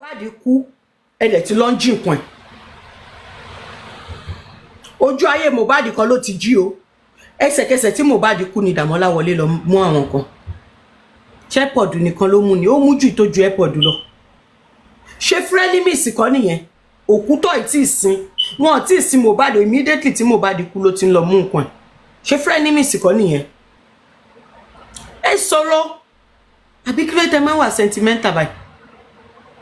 Mohbad kú ẹ̀dẹ̀ tí lọ ń jí nǹkan ẹ̀ ojú ayé Mohbad kan ló ti jí o ẹsẹ̀kẹsẹ̀ tí Mohbad kú ni Dàmọ́lá wọlé lọ mú àwọn kan airpod nìkan ló mú ni ó mú jù tó ju airpod lọ ṣé frenemies kan nìyẹn òkú tó ì tí ì sin wọn ò tí ì sin Mohbad immediately tí Mohbad kú ló ti ń lọ mú nǹkan ẹ̀ ṣé frenemies kan nìyẹn ẹ sọ̀rọ̀ àbí kí ló tẹ máa wà sentimental báyìí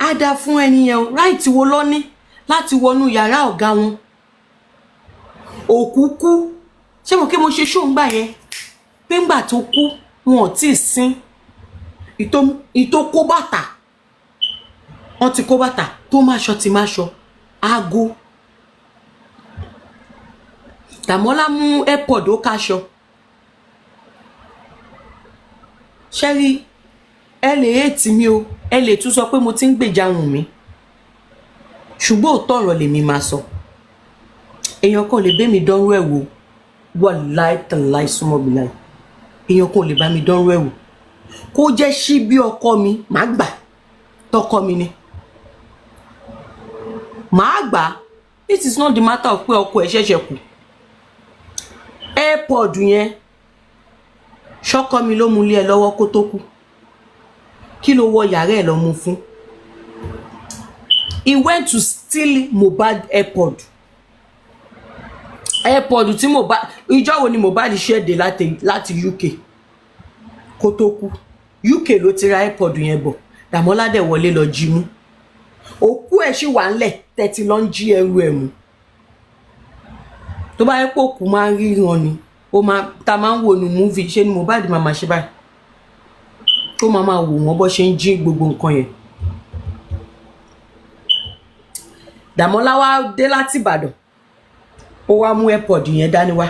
á dá fún ẹni yẹn o right wo lọ ní láti wọnú yàrá ọ̀gá wọn òkú kú ṣé mo kí mo ṣe ṣóǹgbà yẹn pé ńgbà tó kú wọn ò tí ì sin ìtò kó bàtà wọn ti kó bàtà tó máṣọ ti máṣọ aago Dàmọ́lá mú airpod ó káṣọ ṣẹ́rí ẹ lè hate mi o ẹ lè tún sọ pé mo ti ń gbèjà Wùnmí ṣùgbọ́n òótọ́ ọ̀rọ̀ lèmi máa sọ èèyàn kan lè bẹ́ mi dánrú ẹ̀ wò wallahi tallahi súnmọ́ mi láì èèyàn kan lè bá mi dánrú ẹ̀ wò kó jẹ́ sí bí ọkọ mi màá gbà tọkọ mi ni màá gbà it is not the matter of pé ọkọ ẹ̀ ṣẹ̀ṣẹ̀ kù airpod yẹn ṣọ́kọ mi ló mú lé ẹ lọ́wọ́ kó tó kú kí ló wọ yàrá ẹ̀ lọ mú fún he went to steal Mohbad airpod tí Mohbad ìjọ́ wo ni Mohbad ṣẹ̀dẹ̀ láti UK kó tó kú UK ló ti ra airpod yẹn bọ̀ Dàmọ́lá dẹ̀ wọlé lọ jí mú òkú ẹ̀ ṣì wà ńlẹ̀ tẹ́tí lọ ń jí ẹrù ẹ̀ mú tó bá yẹ pé òkú máa ń ríran ni ta máa ń wò ní múvì ṣé ni Mohbad máa máa ṣe báyìí tó máa wò wọ́n bó ṣe ń jí gbogbo nǹkan yẹn Dàmọ́lá wá dé láti Ìbàdàn ó wá mú airpod yẹn dání wá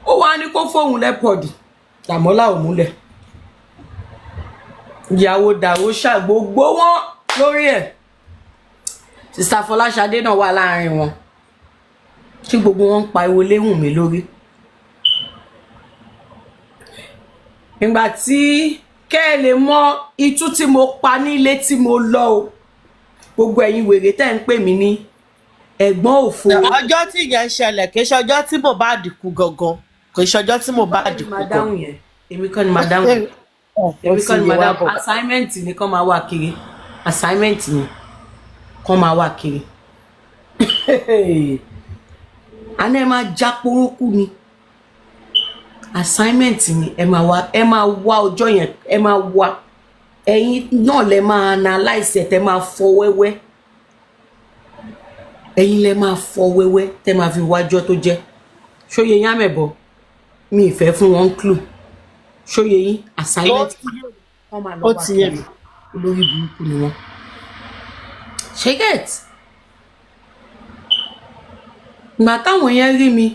ó wá ní kó fóun airpod Dàmọ́lá ò múlẹ̀ ìyàwó dàrú ṣàgbógbó wọn lórí ẹ̀ Sister Fọláṣadé náà wà láàrin wọn tí gbogbo wọn ń pariwo lé Wùnmí lórí nígbà tí kẹ́ ẹ lè mọ itú tí mo pa nílé tí mo lọ o gbogbo ẹ̀yin wèrè tẹ́ ń pè mí ní ẹ̀gbọ́n òfo. ọjọ́ tí ìyẹn ń ṣẹlẹ̀ kì í ṣe ọjọ́ tí Mohbad kú gangan kì í ṣe ọjọ́ tí Mohbad kú gangan. èmi kọ́ ni máa dáhùn yẹn èmi kọ́ ni máa dáhùn assignment ni kọ́ máa wà kiri assignment ni kọ́ máa wà kiri àná ẹ máa já porókù ni assignment ni ẹ máa wá ọjọ́ yẹn ẹ máa wá ẹ̀yin náà lẹ máa analyse tẹ máa fọ wẹ́wẹ́ ẹ̀yin lẹ máa fọ wẹ́wẹ́ tẹ máa fi wájọ́ tó jẹ́ ṣóye yín àmẹ̀bọ mi ìfẹ́ fún wọn clue ṣóye yín assignment wọ́n máa lọ wá kiri olórí burúkú ni wọ́n ṣe get ìgbà táwọn yẹn rí mi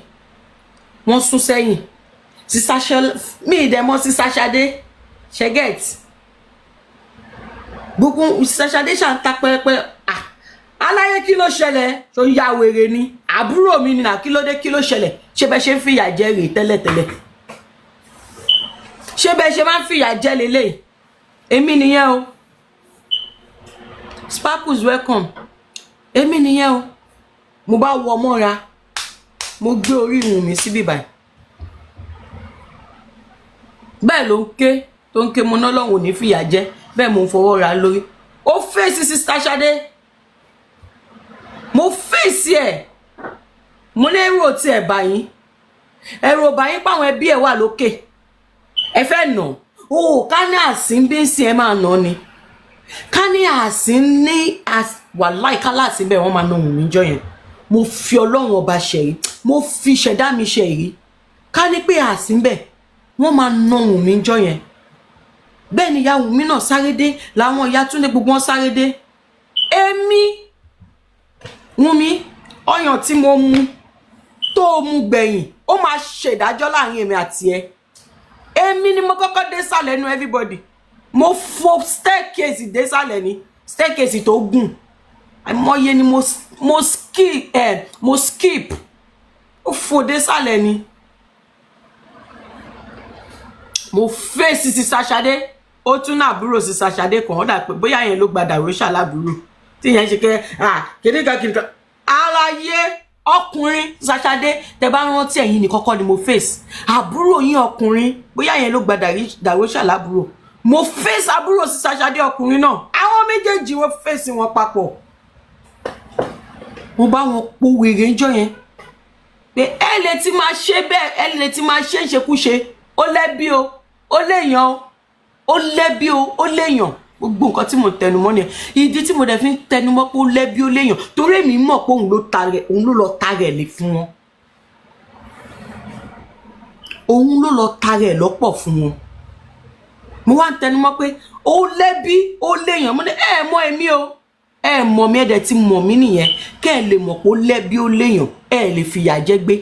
wọ́n sún sẹ́yìn mi ìdẹ̀mọ́ Sister Ṣadé ṣe get gbogbo Sister Ṣadé ṣà ń ta pẹ́pẹ́ aláyé kí ló ṣẹlẹ̀ tó ya wèrè ni àbúrò mi nìyà kí ló dé kí ló ṣẹlẹ̀ ṣé bẹ́ẹ̀ ṣe ń fìyà jẹ rèé tẹ́lẹ̀tẹ́lẹ̀ ṣé bẹ́ẹ̀ ṣe máa ń fìyà jẹ lélẹ̀ èmi nìyẹn o Sparkles welcome èmi nìyẹn o mo bá wọ mọ́ra mo gbé orí Wùnmí síbí báyìí bẹ́ẹ̀ ló ń ké tó ń ké mo náà lọ́hùn ní fìyà jẹ bẹ́ẹ̀ mo ń fọwọ́ ra lórí ó fèsì Sister Ṣadé mo fèsì ẹ̀ mo ní èrò tí ẹ̀ báyìí ẹ̀rọ báyìí páwọn ẹbí ẹ̀ wà lókè ẹ fẹ́ nà ó ká ní àsín bí ń sìn ẹ máa nà ni ká ní àsín ní wàláì ká láàsín bẹ́ẹ̀ wọ́n máa nà Wùnmí jọ yẹn mo fi Ọlọ́run ọba ṣẹ̀rí mo fi ṣẹ̀dá mi ṣẹ̀rí ká ní pé àsín bẹ́ẹ̀ wọ́n máa nà Wùnmí jọ yẹn bẹ́ẹ̀ ni ìyá Wùnmí náà sáré dé làwọn ìyá Túndé gbogbo wọn sáré dé èmi Wùnmí ọyàn tí mo mu tó mu gbẹ̀yìn ó máa ṣèdájọ́ láàrin èmi àti ẹ èmi ni mo kọ́kọ́ dé sàlẹ̀ nu everybody mo fò staircase dé sàlẹ̀ ni staircase tó gùn àìmọye ni mo skip ó fò dé sàlẹ̀ ni mo fèsì Sister Ṣadé ó tún náà àbúrò Sister Ṣadé kan ó dà pé bóyá yẹn ló gba Dàróṣà lábúrò tí yẹn ṣe kẹ́ kìnìkan aláyé ọkùnrin Ṣàṣàdé tẹ bá rántí ẹ̀yin ní kọ́kọ́ ni mo face àbúrò yín ọkùnrin bóyá yẹn ló gba Dàróṣà lábúrò mo face àbúrò sí Ṣàṣàdé ọkùnrin náà àwọn méjèèjì wọ́n face wọn papọ̀ mo bá wọn po wèrè ńjọ́ yẹn pé ẹ lè ti máa ṣe bẹ́ẹ̀ ẹ lè ti máa ṣe ìṣekúṣe ó lẹ́bi o ó léèyàn o ó lẹ́bi o ó léèyàn gbogbo nǹkan tí mo tẹnumọ́ ni ìdí tí mo dẹ̀ fi ń tẹnumọ́ pé ó lẹ́bi ó léèyàn torí èmi mọ̀ pé òun ló lọ ta rẹ̀ lè fún wọn òun ló lọ ta rẹ̀ lọ́pọ̀ fún wọn mo wá ń tẹnumọ́ pé ó lẹ́bi ó léèyàn mo ní ẹ mọ̀ èmi o ẹ mọ̀ mi ẹ̀dẹ̀ ti mọ̀ mí nìyẹn kẹ́ ẹ lè mọ̀ pé ó lẹ́bi ó léèyàn ẹ lè fìyà jẹ gbé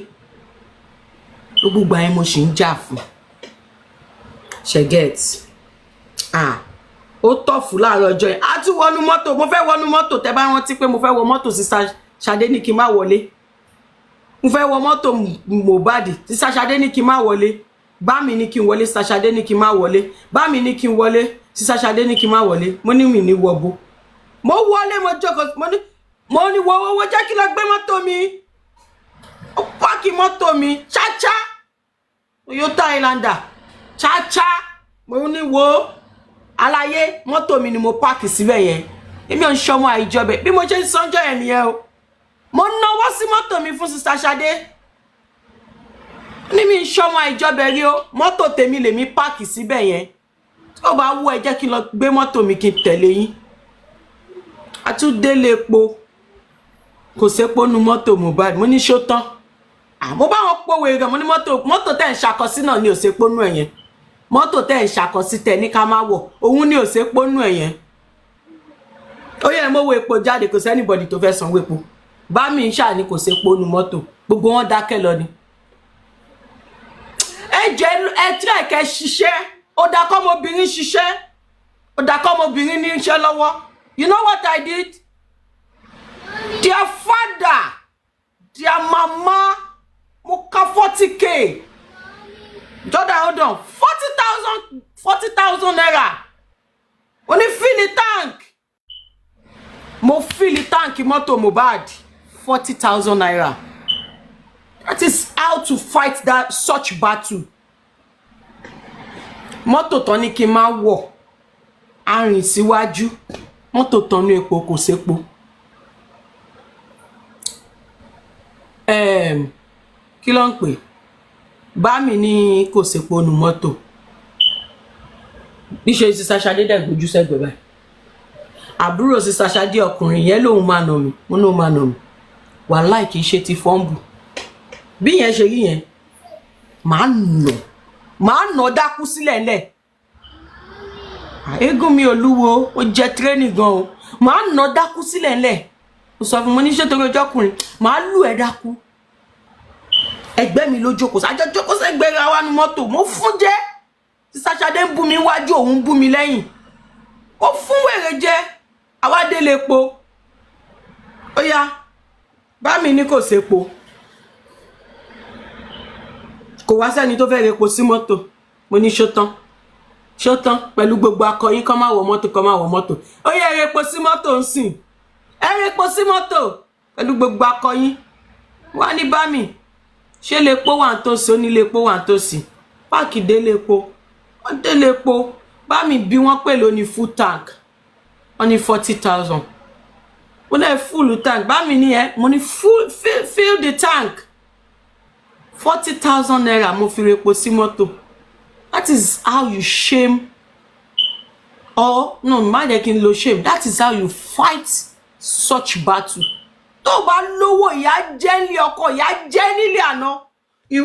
gbogbo àyẹn mo sì ń jà fún ṣẹgẹt ó tọ̀fù láàárọ̀ ọjọ́ yẹn a tún wọnú mọ́tò mo fẹ́ wọnú mọ́tò tẹ́ bá rántí pé mo fẹ́ wọ mọ́tò sí Ṣadé ní kí n má wọlé mo fẹ́ wọ mọ́tò Mohbad sí Ṣadé ní kí n má wọlé bá mi ní kí n wọlé sí Ṣadé ní kí n má wọlé bá mi ní kí n wọlé sí Ṣadé ní kí n má wọlé mo ní mi ní wọbo mo wọlé mo jókòó mo ní wo jẹ́ kí lọ gbé mọ́tò mi ó páàkì mọ́tò mi ṣáṣá Toyota Highlander ṣáṣá mo ní wo aláyé mọ́tò mi ni mo páàkì síbẹ̀ yẹn èmi ò ń ṣọmọ àìjọbẹ̀ bí mo ṣe ń sọ́njọ́ ẹ̀ nìyẹn o mo náwó sí mọ́tò mi fún Sister Ṣadé ní mi ń ṣọmọ àìjọbẹ̀ rí o mọ́tò tèmi lèmi páàkì síbẹ̀ yẹn tí ó bá wú ẹ jẹ́ kí n lọ gbé mọ́tò mi kí n tẹ̀lé yín àtúndélé epo kò sépo nu mọ́tò Mohbad mo ní ṣó tán mo bá wọn pòwe gan mo ní mọ́tò tẹ̀ ń ṣàkọsí náà ni ò sépo nú ẹ̀yẹn mọ́tò tẹ̀ ń ṣàkọsí tẹ̀ ní ká má wọ̀ òun ni ò sépo nú ẹ̀yẹn ó yẹ mo wo epo jáde kò sẹ́nìbọ̀dì tó fẹ́ sanwó epo bá mi ń ṣà ní kò sépo nu mọ́tò gbogbo wọn dákẹ́ lọ ni ẹ tí ẹ̀kẹ́ ṣiṣẹ́ ó dá kọ́mọbìnrin ṣiṣẹ́ ó dá kọ́mọbìnrin ní iṣẹ́ lọ́wọ́. You know what I did? Their father, their mama, mo ka 40K. Jordan, hold on. 40,000 naira. Only fill the tank. Mo fill the tank mọ́tò Mohbad. 40,000 naira. That is how to fight such battle. Mọ́tò tó ní kí n máa wọ̀. Arìn síwájú. Mọ́tò tọ́nú epo kò sépo kí ló ń pè bá mi ní kò sépo nu mọ́tò níṣe Sister Ṣadé dẹ̀ gbójú sẹ́gbẹ̀ báyìí àbúrò Sister Ṣadé ọkùnrin yẹn lòun máa nà mí mo náà máa nà mí wàláì kìí ṣe ti fọ́ǹbù bí yẹn ṣe rí yẹn máa nà dákú sílẹ̀ ńlẹ̀ eégún mi olúwo ó jẹ tírénì gan o màá nà dákú sílẹ̀ ńlẹ̀ mo sọ fún mo ní ṣètò ọjọ́kùnrin màá lù ẹ́ dákú ẹgbẹ́ mi ló jókòó sájọ́ jókòó sẹ́gbẹ́ ra wa nu mọ́tò mo fún jẹ́ Sister Ṣadé ń bú mi wájú òun ń bú mi lẹ́yìn ó fún wèrè jẹ́ àwádélé epo ó yá bá mi ní kò sépo kò wá sẹ́ni tó fẹ́ repo sí mọ́tò mo ní ṣó tán pẹ̀lú gbogbo akọyin kọ́ máa wọ mọ́tò ó yẹ ẹ̀rẹ́po sí mọ́tò ń sìn ẹ̀rẹ́po sí mọ́tò pẹ̀lú gbogbo akọyin wá ní bá mi ṣé lè po wà tó sí onílé po wà tó sí páàkì délé po wọ́n délé po bá mi bí wọ́n pè lóní full tank wọ́n ní 40,000 mo lè full tank bá mi ní ẹ mo ní fill the tank 40,000 naira mo fi repo sí mọ́tò. That is how you shame or no má jẹ́ kí n lo shame. That is how you fight such battle. Tó bá lówó ìyá jẹ́ nílé ọkọ ìyá jẹ́ nílé àná.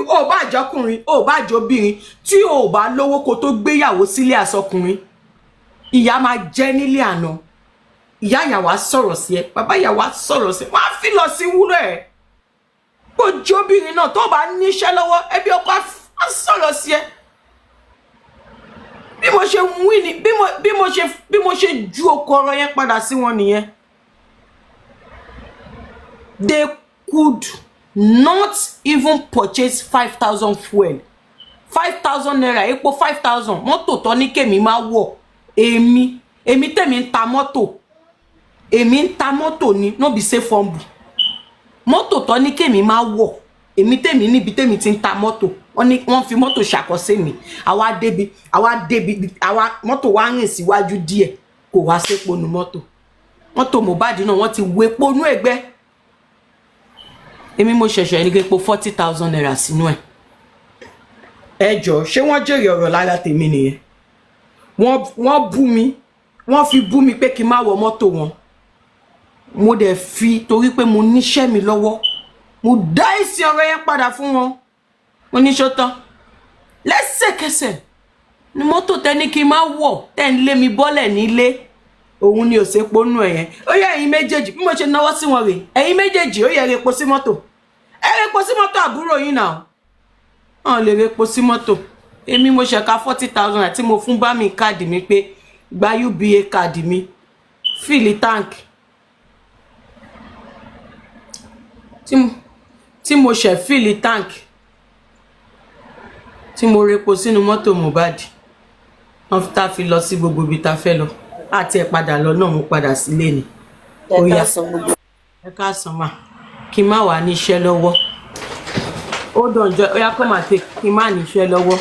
Ó bá jọkùnrin ó bá jọbìnrin tí ó bá lówó kó tó gbéyàwó sílé àsọkùnrin. Ìyá máa jẹ́ nílé àná. Ìyá ìyàwó á sọ̀rọ̀ sí ẹ. Bàbá ìyàwó á sọ̀rọ̀ sí ẹ. Wọ́n á fi lọ sí wúlò ẹ̀. Kó jọbìnrin náà tó bá níṣẹ́ lọ́wọ́ ẹbí ọkọ á sọ̀rọ̀ sí ẹ. Bí mo ṣe wí ni bí mo ṣe ju ọkọ ọ̀rọ̀ yẹn padà sí wọn nìyẹn. They could not even purchase 5,000 fuel. 5,000 naira epo 5,000 mọ́tò tó ní kèmí máa wọ̀ èmi tèmi ń ta mọ́tò èmi ń ta mọ́tò ni no be say fumble mọ́tò tó ní kémi máa wọ̀ èmi tèmi níbi tèmi ti ń ta mọ́tò wọ́n fi mọ́tò ṣàkọsí mi àwa débi àwa mọ́tò wa rìn síwájú díẹ̀ kò wá sépo nu mọ́tò Mohbad náà wọ́n ti wo epo nú ẹ̀gbẹ́ èmi mo ṣẹ̀ṣẹ̀ ní epo 40,000 naira sínú ẹ̀ ẹ jọ̀ọ́ ṣé wọ́n jèrè ọ̀rọ̀ lára tèmi nìyẹn wọ́n bú mi wọ́n fi bú mi pé kí n má wọ mọ́tò wọn mo dẹ̀ fi torí pé mo níṣẹ́ mi lọ́wọ́ mo dá èsì ọ̀rọ̀ yẹn padà fún wọn mo ní ṣótán lẹ́sẹ̀kẹsẹ̀ ni mọ́tò tẹ́ni kí n má wọ̀ tẹ́ ń lé mi bọ́lẹ̀ nílé òun ni òsèpo nù ẹ̀yẹn ó yẹ ẹ̀yin méjèèjì bí mo ṣe náwó sí wọn rè ẹ̀yin méjèèjì ó yẹ repo sí mọ́tò repo sí mọ́tò àbúrò yín náà wọn lè repo sí mọ́tò èmi mo ṣẹ̀ka 40,000 àti mo fún bá mi káàdì mi pé gba UBA káàdì mi fìlì táǹkì tí mo ṣẹ̀ fìlì táǹkì tí mo repo sínú mọ́tò Mohbad wọ́n tá fi lọ sí gbogbo ibi tá fẹ́ lọ àti ẹ̀ padà lọ náà mo padà sílé ni ẹ káàsán mà kí n má wà níṣẹ́ lọ́wọ́ ó dànjọ́ ó yá kọ́ máa tẹ kí n má níṣẹ́ lọ́wọ́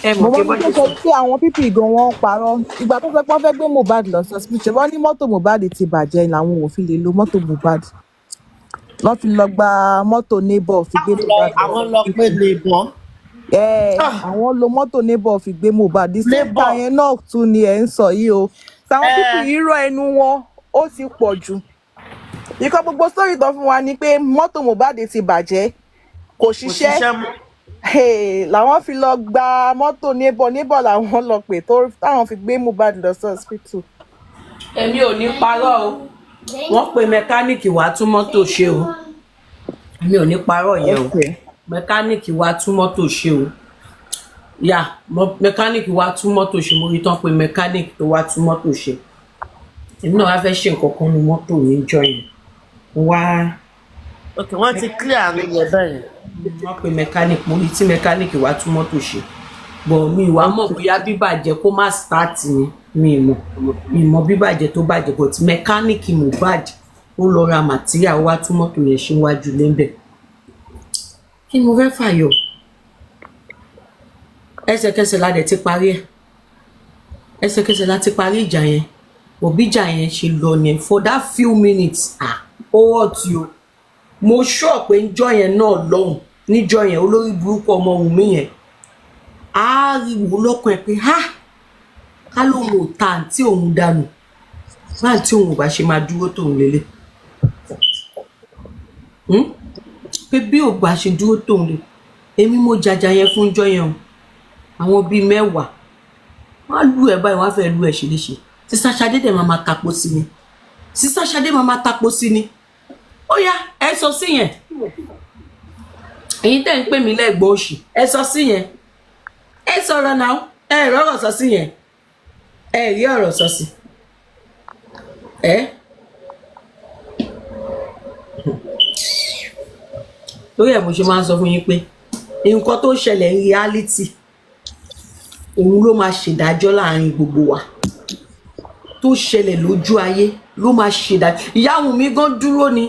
ẹ mọ̀ pé bọ́jú sọ pé àwọn pípì gan wọn parọ́ ìgbà tó fẹ́ pọ́n fẹ́ gbé Mohbad lọ hospital wọ́n ní mọ́tò Mohbad ti bàjẹ́ làwọn ò fi lè lo mọ́tò Mohbad wọ́n fi lọ gba mọ́tò neighbor fi gbé Mohbad àwọn lọ pé neighbor àwọn lo mọ́tò neighbor fi gbé Mohbad the same time yẹn náà tún ni ẹ̀ ń sọ yìí o táwọn pípì yìí rọ ẹnu wọn ó ti pọ̀ jù ikọ̀ gbogbo sórí tó fún wa ni pé mọ́tò Mohbad ti bàjẹ́ kò ṣiṣẹ́ làwọn fi lọ gba mọ́tò neighbor làwọn lọ pè táwọn fi gbé Mohbad lọ sí hospital. èmi ò ní parọ́ o wọ́n pe mẹkáníìkì wá tún mọ́tò ṣe o èmi ò ní parọ́ yẹn o mẹkáníìkì wá tún mọ́tò ṣe o mẹkáníìkì wá tún mọ́tò ṣe mo rí tán pé mẹkáníìkì tó wá tún mọ́tò ṣe èmi náà wá fẹ́ ṣe nǹkan kan ní mọ́tò yẹn jọ yẹn wá. ok wọ́n ti clear àmì yẹn bẹ́ẹ̀. wọ́n pe mẹkáníìkì mo rí tí mẹkáníìkì wá tún mọ́tò ṣe bọ̀ mi ìwà mọ̀ bóyá bíbàjẹ́ kó má start ni mi mọ̀ bíbàjẹ́ tó bàjẹ́ but mẹkáníìkì Mohbad ó lọ ra material wá tún mọ́tò yẹn ṣe wájú lẹ́ńbẹ̀ kí mo fẹ́ fàyọ̀ ẹsẹ̀kẹsẹ̀ la dẹ̀ ti parí ẹ̀ ẹsẹ̀kẹsẹ̀ la ti parí ìjà yẹn òbí ìjà yẹn ṣe lọ yẹn for that few minutes ó wọ̀ tí o mo sọ pé níjọ́ yẹn náà lọ́hùn níjọ́ yẹn olórí burúkú ọmọ Wùnmí yẹn á rí wò lọ́kàn ẹ̀ pé ká lóun ò ta àǹtí òun dànù bá àǹtí òun ò bá ṣe máa dúró tóun lélẹ̀ pé bí ò bá ṣe dúró tóun lè èmi mo jàjà yẹn fún níjọ́ yẹn o àwọn bíi 10 wọ́n á lù ẹ̀ báyìí wọ́n á fẹ́ lù ẹ̀ ṣeléṣe sísá Ṣadé dẹ̀ máa tapo sí ni sísá Ṣadé máa tapo sí ni ó yá ẹ sọ sí yẹn èyí tẹ̀ ń pè mí lẹ́gbọ́n òṣì ẹ sọ sí yẹn ẹ sọ̀rọ̀ náà ẹ rí ọ̀rọ̀ sọ sí yẹn ẹ rí ọ̀rọ̀ sọ sí lórí ẹ̀ mo ṣe máa ń sọ fún yín pé nǹkan tó ṣẹlẹ̀ ní reality òun ló máa ṣèdájọ́ láàrin gbogbo wa tó ṣẹlẹ̀ lójú ayé ló máa ṣèdájọ́ ìyá Wùnmí gan dúró ni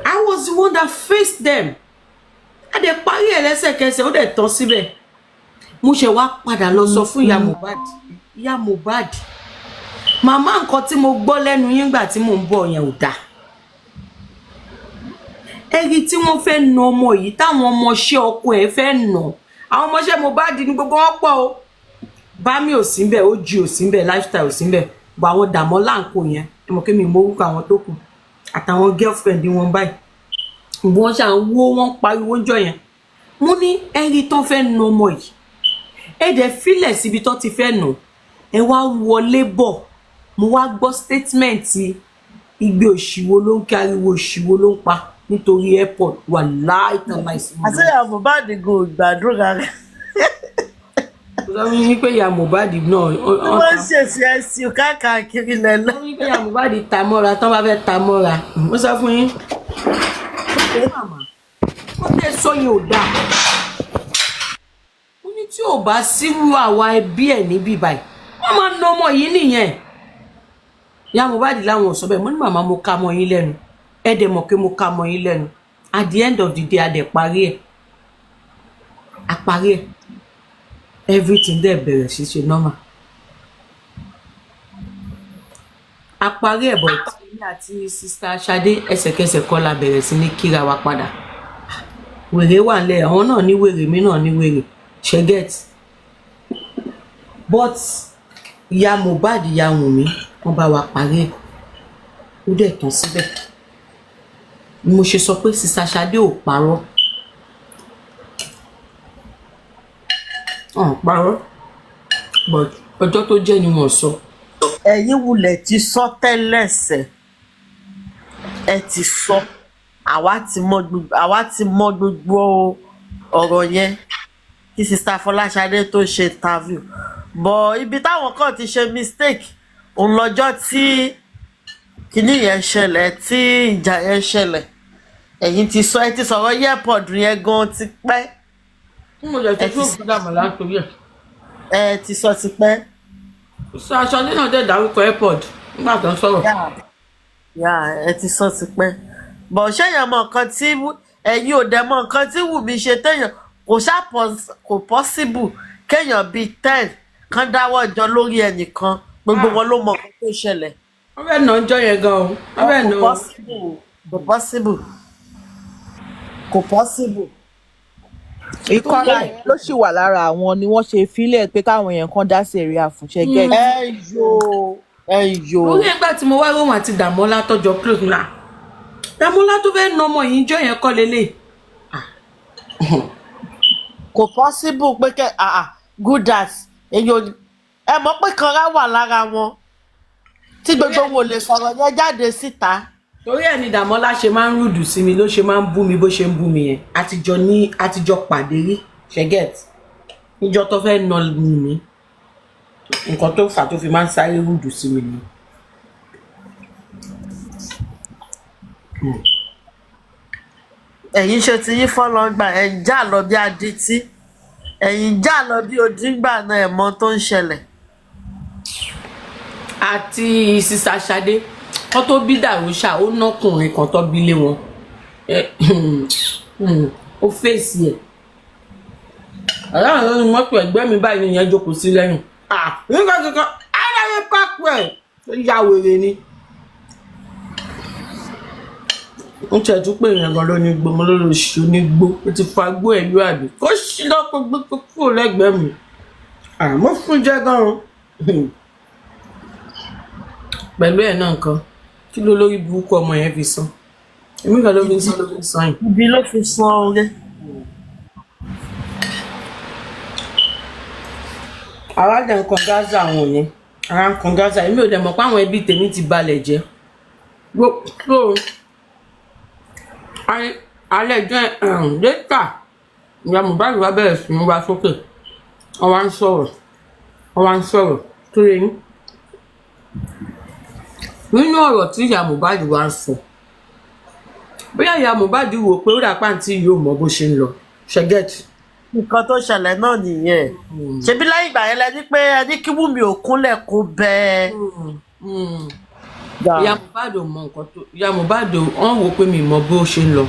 I was the one that faced them a dẹ̀ parí ẹ̀ lẹ́sẹ̀kẹsẹ̀ ó dẹ̀ tán síbẹ̀ mo ṣe wá padà lọ sọ fún ìyá Mohbad màmá nǹkan tí mo gbọ́ lẹ́nu yín gbà tí mò ń bọ̀ yẹn ò dáa ẹ̀rí tí wọ́n fẹ́ na ọmọ yìí táwọn ọmọọṣẹ́ ọkọ ẹ̀ fẹ́ nà àwọn ọmọọṣẹ́ Mohbad ní gbogbo wọn pọ̀ o Bámi ò sí ńbẹ̀ Oji ò sí ńbẹ̀ Lifestyle ò sí ńbẹ̀ bọ̀ àwọn Dàmọ́lá ńkò yẹn ẹ mọ̀ kí mi mọ orúkọ àwọn tó kù àtàwọn girlfriend wọn báyìí bí wọ́n ṣe à ń wó wọ́n pariwo ń jọ yẹn mo ní ẹ̀rí tán fẹ́ na ọmọ yìí ẹ dẹ̀ filẹ̀ síbi tán ti fẹ́ nà ẹ wá wọlé bọ̀ mo wá gbọ́ statement igbe òṣìwò ló ń kí ariwo òṣìwò ló ń pa nítorí airport wà láìtàn láìsí. àti ìyá Mohbad go gbàdúrà rẹ. mo sọ fún yín pé ìyá Mohbad náà. wọ́n ṣèṣì ẹ̀sìn káàkiri lẹ́lẹ́. mo sọ fún yín pé ìyá Mohbad ta mọ́ra tán bá fẹ́ ta mọ́ra mo sọ fún yín. wọ́n tẹ̀ sọ yẹn ò dáa. ó ní tí ò bá sírú àwa ẹbí ẹ̀ níbí báyìí wọ́n máa ná ọmọ yìí nìyẹn. ìyá Mohbad láwọn ò sọ bẹ́ẹ̀ mo ní màmá mo ká mọ́ yín lẹ́nu ẹ dẹ̀ mọ̀ pé mo ká mọ́ yín lẹ́nu at the end of the day a dẹ̀ parí ẹ̀ everything dẹ̀ bẹ̀rẹ̀ sí ṣe normal a parí ẹ̀ bọ̀ tí àti sista Ṣadé ẹsẹ̀kẹsẹ̀ kọ́ la bẹ̀rẹ̀ sí ní kíra wa padà wèrè wà nílẹ̀ àwọn náà ní wèrè mi náà ní wèrè ṣe get but ìyá Mohbad ìyá Wùnmí wọ́n bá wa parí ẹ̀ ó dẹ̀ tán síbẹ̀ mo ṣe sọ pé sista Ṣadé ò parọ́ parọ́ but ọjọ́ tó jẹ́ ni wọ́n sọ. ẹ̀yin wulẹ̀ ti sọ tẹ́lẹ̀sẹ̀ ẹ ti sọ àwa ti mọ gbogbo ọ̀rọ̀ yẹn kí sista Fọláṣadé tó ṣe interview bọ̀ ibi táwọn kan ti ṣe mistake òun lọ́jọ́ tí kinní yẹn ṣẹlẹ̀ tí ìjà yẹn ṣẹlẹ̀ ẹ̀yin ti sọ ẹ ti sọ̀rọ̀ airpod yẹn gan ti pẹ́. mo lè tún fún ìgbàmọ̀ látòrí ẹ̀. ẹ ti sọ ti pẹ́. aṣọ nínú dẹ̀ dárúkọ airpod nígbà tó ń sọ̀rọ̀. yà ẹ ti sọ ti pẹ́. bọ̀ ṣéyàn mọ nǹkan tí ẹ̀yin ò dẹ̀ mọ nǹkan tí Wùmí ṣe téèyàn kò possible kéèyàn bíi 10 kan dáwọ́ jọ lórí ẹnìkan gbogbo wọn ló mọ nǹkan tó ṣẹlẹ̀. wọ́n fẹ́ nà ọjọ́ yẹn gan o wọ́n fẹ́ nà ó. kò possible. ìkọlà yẹn ló sì wà lára àwọn ni wọ́n ṣe fílẹ̀ pé káwọn èèyàn kan dá sí èrè àfúnṣe gẹ́gẹ́. ẹ yo. lórí ẹgbẹ́ tí mo wá róhùn àti Dàmọ́lá tọ́jọ́ close náà Dàmọ́lá tó fẹ́ nà ọmọ yìí jọ yẹn kọ́ lélẹ̀. kò possible pé kẹ good as èyàn ẹ mọ̀ pé kanra wà lára wọn tí gbogbo wọn ò lè sọ̀rọ̀ yẹn jáde síta. torí ẹ̀ ni Dàmọ́lá ṣe máa ń rúdù sí mi ló ṣe máa ń bú mi bó ṣe ń bú mi yẹn àtijọ́ pàdé rí ṣẹ́gẹ̀t níjọ́ tó fẹ́ nà mí nǹkan tó fà tó fi máa ń sáré rúdù sí mi ni. ẹ̀yin ṣe ti yín fọ́lọ́gbà ẹ̀ ń jà lọ bí adití ẹ̀yin jà lọ bí odígbà náà ẹ̀ mọ̀ tó ń ṣẹlẹ̀. àti sista Ṣadé kọ́ tó bí Dàrúṣà ó nọkùnrin kan tó bí lé wọn ó fèsì ẹ̀ aláàánú ni mọ́tò ẹ̀gbẹ́ mi báyìí nìyẹn jókòó sí lẹ́yìn nígbà kankan aláyé pápẹ́ ẹ̀ tó ya wèrè ni ń tẹ̀tú pé èèyàn gan ló ní gbó mo ló lọ ṣù ní gbó ó ti fa gbó ẹ̀ lú àbí kó ṣí lọ́pọ̀ gbé kúrò lẹ́gbẹ̀ẹ́ mi àmọ́ fún jẹ́ gan-an pẹ̀lú ẹ̀ náà nǹkan kí ló lórí burúkú ọmọ yẹn fi san èmi kan ló fi san yìí. ibi ló fi san oore. àwa dẹ̀ nǹkan Gaza àwọn yẹn ara nǹkan Gaza èmi ò dẹ̀ mọ̀ pé àwọn ẹbí tèmi ti balẹ̀ jẹ́ alẹ́ jẹ́ lẹ́tà ìyá Mohbad wá bẹ̀rẹ̀ sí ní wá sókè wọ́n wá ń sọ̀rọ̀ tó yẹ yín nínú ọ̀rọ̀ tí ìyá Mohbad wá ń sọ bóyá ìyá Mohbad wò pé ó dà pàǹtí yóò mọ bó ṣe ń lọ ṣẹgẹtì. nǹkan tó ṣẹlẹ̀ náà nìyẹn ṣebí lẹ́yìn ìgbà yẹn lẹ́ni pé ẹni kí Wùmí ò kúnlẹ̀ kó bẹ́ẹ̀. ìyá Mohbad ò mọ nǹkan tó ìyá Mohbad wọ́n wò pé mi mọ bó ṣe ń lọ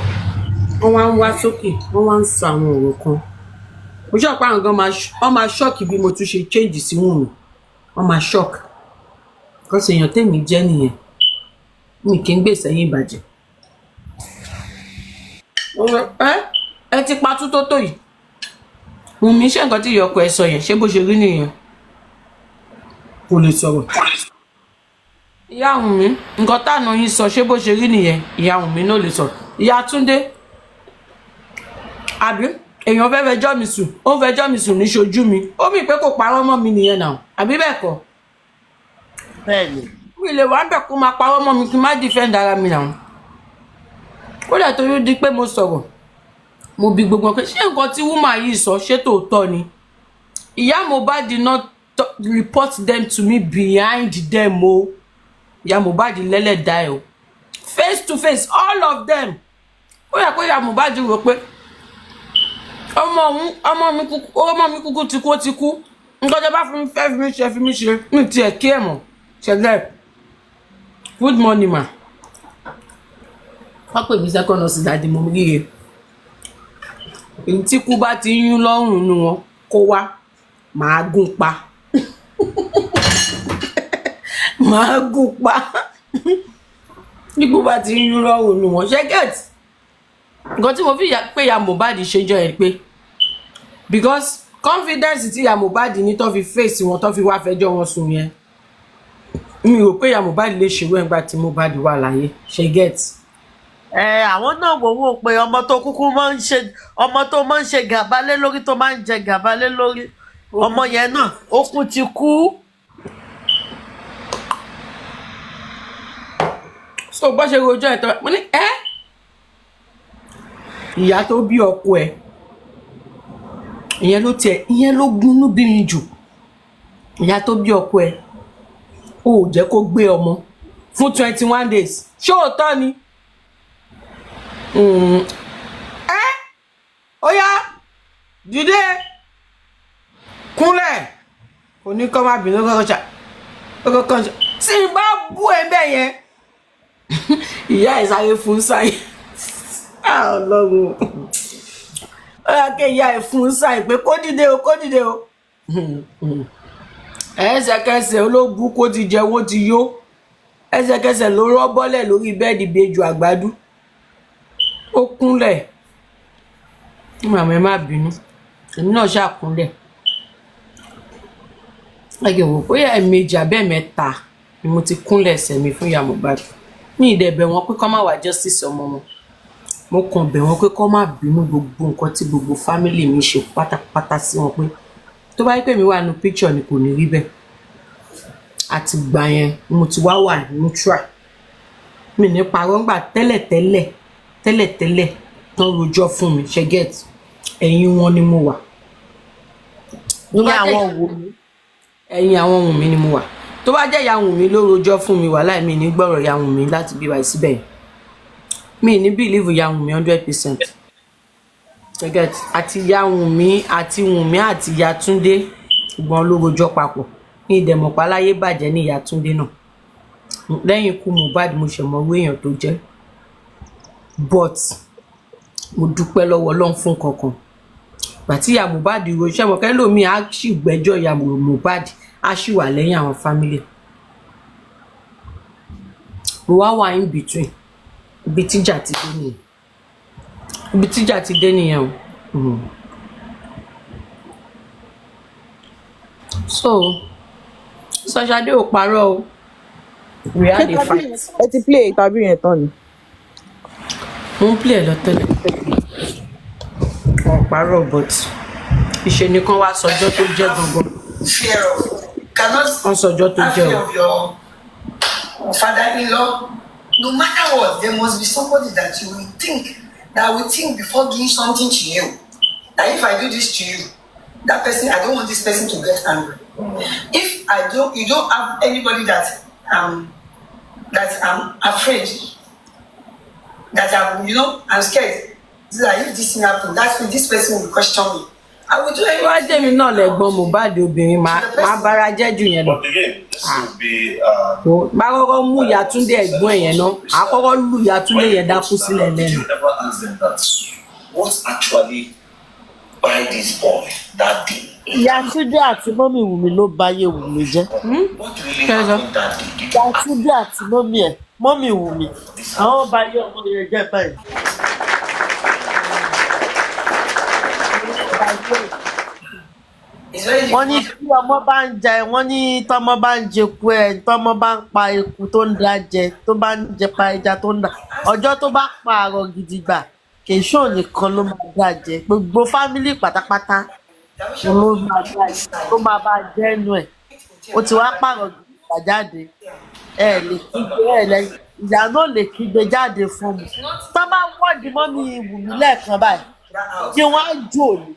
wọ́n wá ń wá sókè wọ́n wá ń sọ àwọn ọ̀rọ̀ kan mo ṣọ́ọ̀pá àwọn gan wọ́n máa ṣọ́ọ̀kì bí mo tún ṣe change sí Wùmí wọ́n máa ṣọ́ọ̀kì kọ́ sí èèyàn tèmi jẹ́ nìyẹn mi kì í gbé sẹ́yìn ìbàjẹ́ ẹ ti pa tútó tó yìí Wùmí ṣe nǹkan tí ìyọkọ ẹ sọ yẹn ṣé bó ṣe rí nìyẹn kò lè sọ̀rọ̀ ìyá Wùmí nǹkan táànà yín sọ ṣé bó ṣe rí nìyẹn ìyá Wùmí náà lè sọ̀rọ̀ ìyá Túndé àbí èèyàn fẹ́ fẹjọ́ mi sùn ó fẹjọ́ mi sùn ní ṣojú mi ó mì pé kò parọ́ mọ́ mi nìyẹn náà àbí bẹ́ẹ̀ kọ́ bẹ́ẹ̀ni. mi lè wá bẹ̀ kó máa parọ́ mọ́ mi kí n má defend ara mi náà kódà torí di pé mo sọ̀rọ̀ mo bi gbogbo pé ṣé nǹkan tí woman yìí sọ ṣé tòótọ́ ni ìyá Mohbad did not report them to me behind them o ìyá Mohbad lẹ́lẹ́dá ẹ̀ o face to face all of them ó yẹ kó ìyá Mohbad rò pé ọmọ mi kúkú ti kú ó ti kú nǹkan tó bá fi mi ṣe mi tiẹ̀ kí ẹ̀ mọ̀ ṣẹlẹ̀ Good morning, ma. Wọ́n pè mí second nurse dáadé mo ríre. Èyí tí kú bá ti ń yún lọ́rùn nu wọn kó wá, màá gún pa. Màá gún pa. Bí kú bá ti ń yún lọ́rùn nu wọn, ṣé get? Nǹkan tí mo fi pé ìyá Mohbad ṣe jọ ẹ̀ pé because confidence tí ìyá Mohbad ní tó fi face wọn tó fi wá fẹjọ́ wọn sùn yẹn. Mi rò pé ìyá Mohbad lè ṣerú ẹ̀ nígbà tí Mohbad wà láyé, ṣé get? Àwọn náà wò pé ọmọ tó kúkú máa ń ṣe ọmọ tó máa ń ṣe gàba lé lórí tó máa ń jẹ gàba lé lórí ọmọ yẹn náà ó kú ti kú. So bó ṣe rojọ́ ẹ̀ tọ́ mo ní ìyá tó bí ọkọ ẹ̀ ìyẹn ló gúnú bí mi jù. Ìyá tó bí ọkọ ẹ̀ ó jẹ́ kó gbé ọmọ fún 21 days. Ṣé òótọ́ ni? Ó yá dìde kúnlẹ̀ kò ní kọ́ máa bínú kọ́kọ́ ṣe tí n bá bú ẹ bẹ́ẹ̀ yẹn ìyá ẹ̀ sáré fún sáyé Ọlọ́run ó yá kí ìyá ẹ̀ fún sáyé pé kó dìde o ẹsẹ̀kẹsẹ̀ olóògbú kó ti jẹ owó ti yó ẹsẹ̀kẹsẹ̀ ló rọ́ bọ́lẹ̀ lórí bẹ́ẹ̀dì bejù àgbàdo ó kúnlẹ̀ màmá ẹ má bínú èmi náà ṣàkúnlẹ̀ ẹgbẹ́ wò bóyá ẹ̀ẹ̀mejì abẹ́ẹ̀mẹ́ta ni mo ti kúnlẹ̀ ẹsẹ̀ mi fún ìyá Mohbad ní ìdẹ̀bẹ̀ wọn pé kọ́ má wá justice ọmọ wọn mo kàn bẹ̀ wọ́n pé kọ́ má bínú gbogbo nǹkan tí gbogbo fámìlì mi ṣe pátápátá sí wọn pé tó bá yẹ pé mi wà nínú picture ni kò ní rí bẹ́ẹ̀ àti gbà yẹn mo ti wá wà neutral mi ní parọ́ ńgbà tẹ́lẹ̀tẹ́lẹ̀ tán rojọ́ fún mi ṣe get ẹ̀yìn wọn ni mo wà. Ní àwọn wò mí. Ẹ̀yìn àwọn Wùnmí ni mo wà. Tó bá jẹ́ ìyá Wùnmí ló rojọ́ fún mi wàláhì mi ní gbọ́rọ̀ ìyá Wùnmí láti bí wáyé síbẹ̀. Mi ní believe ìyá Wùnmí 100%. Ṣe get àti ìyá Wùnmí àti Wùnmí àti ìyá Túndé gbọ́n ló rojọ́ papọ̀. Ní ìdẹ̀mọ̀pá láyé bàjẹ́ ní ìyá Túndé náà. Lẹ́yìn ikú Mohbad mo ṣe mọ̀ èèyàn tó jẹ́. But mo dúpẹ́ lọ́wọ́ Ọlọ́run fún kankan. Bàtí ìyá Mohbad roṣẹ́ mọ̀ kẹ́ lómi á sì gbẹ́jọ́ ìyá Mohbad á sì wà lẹ́yìn àwọn family. Mo wà in between. Ibi tíjà ti dé nìyẹn. So Ṣadé ò parọ́ o. We had a fight. Ẹ ti play tàbí yẹn tán ni. Mo ń play ẹ̀ lọ tẹ́lẹ̀. Ọ̀párọ̀ but ìṣe nìkan wá sọjọ́ tó jẹ́ gangan. Fear of cannot Wọ́n sọjọ́ tó jẹ́ fear of your father-in-law. No matter what, there must be somebody that you will think before doing something to you. That if I do this to you, that person, I don't want this person to get angry. If you don't have anybody that I'm afraid, that I'm scared. That if this thing happen, this person will question me. I will do anything. Wá jẹ́mi náà lẹ́gbọ́n Mohbad obìnrin máa bára jẹ́ jù yẹn lọ. But again, this will be. Bá kọ́kọ́ mú ìyá Túndé ẹ̀gbọ́n ẹ̀yẹn náà, á kọ́kọ́ lù ìyá Túndé yẹn dákú sílẹ̀ Did lẹ́nu. you ever ask them that? What actually buy this boy that day? Ìyá Túndé àti mọ́mì Wùmí ló báyé Wùmí jẹ́. What really happened that day? Did you Ìyá Túndé àti mọ́mì Wùmí àwọn báyé ọmọ yẹn jẹ́ báyìí. Wọ́n ní tí ọmọ bá ń jẹ wọ́n ní tọ́mọ bá ń jẹku ẹ̀ tọ́mọ bá ń pa eku tó ń da jẹ tó bá ń jẹ pa ẹja tó ń da ọjọ́ tó bá pa àrọ̀ gidigba kèéṣó nìkan ló máa dá jẹ gbogbo fámílì pátápátá ló máa bá jẹ ẹnu ẹ̀ ó ti wá pààrọ̀ gidigba jáde ẹ lè kígbe ìyá náà lè kígbe jáde fún mi tó bá wọ́ọ̀dì mọ́mì Wùmí lẹ́ẹ̀kan báyìí kí wọ́n á jò ní.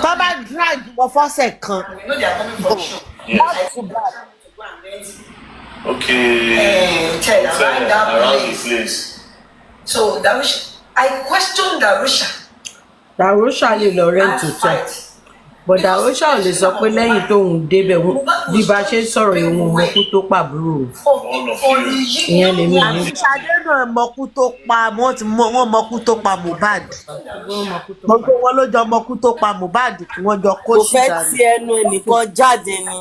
Tó bá drag wọn fọ́sẹ̀ kan. Not too bad. Okay. Around the place. So Darusha, I questioned Darusha. Darusha lè lọ rent hotel. bọ̀dà ó ṣáà lè sọ pé lẹ́yìn tóun débẹ̀ bí bá ṣe ń sọ̀rọ̀ ìwọ̀n ọmọkú tó pàbúrò ìyẹn lèmi ní. àti Ṣadé náà mọkú tó pa wọ́n mọkú tó pa Mohbad gbogbo wọn ló jọ mọkú tó pa Mohbad kí wọ́n jọ kó kò sí fẹ́ ìdáná. ti ẹnu ẹnìkan jáde ni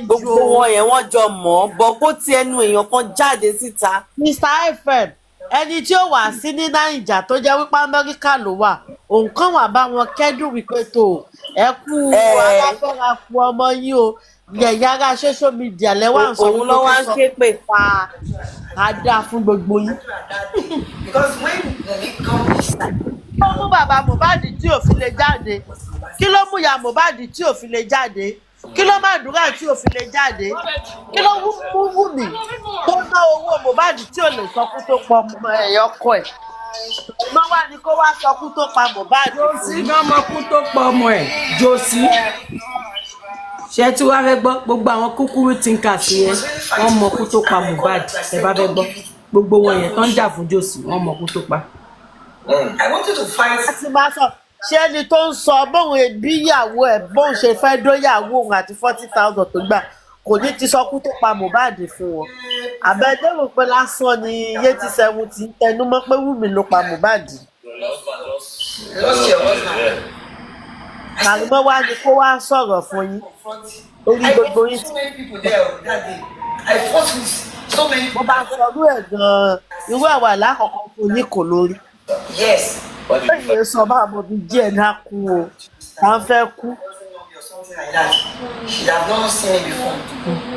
gbogbo wọn yẹn wọ́n jọ mọ̀ ọ́ bọ́ kó ti ẹnu èèyàn kan jáde síta. Mr. FM ẹni tí ó wà sí ní Naija tó jẹ́ wípé Amẹ́ríkà ló wà òun kàn wá bá wọn kẹ́dùn wípé tó ẹ kú aláfẹ́ra kú ọmọ yín o yẹ̀yà ara social media lẹ́wà ń sọ òun ló wá ń ké pè pa àdá fún gbogbo yín. Because when they come inside, kí ló mú bàbá Mohbad tí ò fi lè jáde kí ló mú ìyá Mohbad tí ò fi lè jáde kí ló má dúrà tí ò fi lè jáde kí ló mú Wùmí tó ná owó Mohbad tí ò lè sọkú tó pọ̀ ọkọ ẹ̀ ọmọ wa ni kó wá sọkú tó pa Mohbad. Josi gan mọkú tó pọ̀ ọmọ ẹ̀ Josi ṣe tí wàá fẹ́ gbọ́ gbogbo àwọn kúkúrú thinkers yẹn wọ́n mọkú tó pa Mohbad ẹ bá fẹ́ gbọ́ gbogbo wọn yẹn tó ń jà fún Josi wọ́n mọkú tó pa. I wanted to fight. láti máa sọ ṣé ẹni tó ń sọ bóun bí ìyàwó ẹ̀ bóun ṣe fẹ́ dóyàwó òun àti 40,000 tó gbà kò ní ti sọkú tó pa Mohbad fún wọn àbẹ̀dẹ́rò pé lásán ni Yétí 70 tẹnumọ́ pé Wùmí ló pa Mohbad. Lost your husband. Kàrímọ́ wá ní kó wá sọ̀rọ̀ fún yín orí I gbogbo fought yín. with so many people there that day. I fought with so many mo people. bá sọrú ẹ̀ gan-an irú àwa lákọ̀ọ́kọ́ fún yín kò lórí. Yes. lẹ́yìn sọ bá àmọ́ bíi díẹ̀ náà kú o à ń fẹ́ kú. Or something like that. She have not seen me before.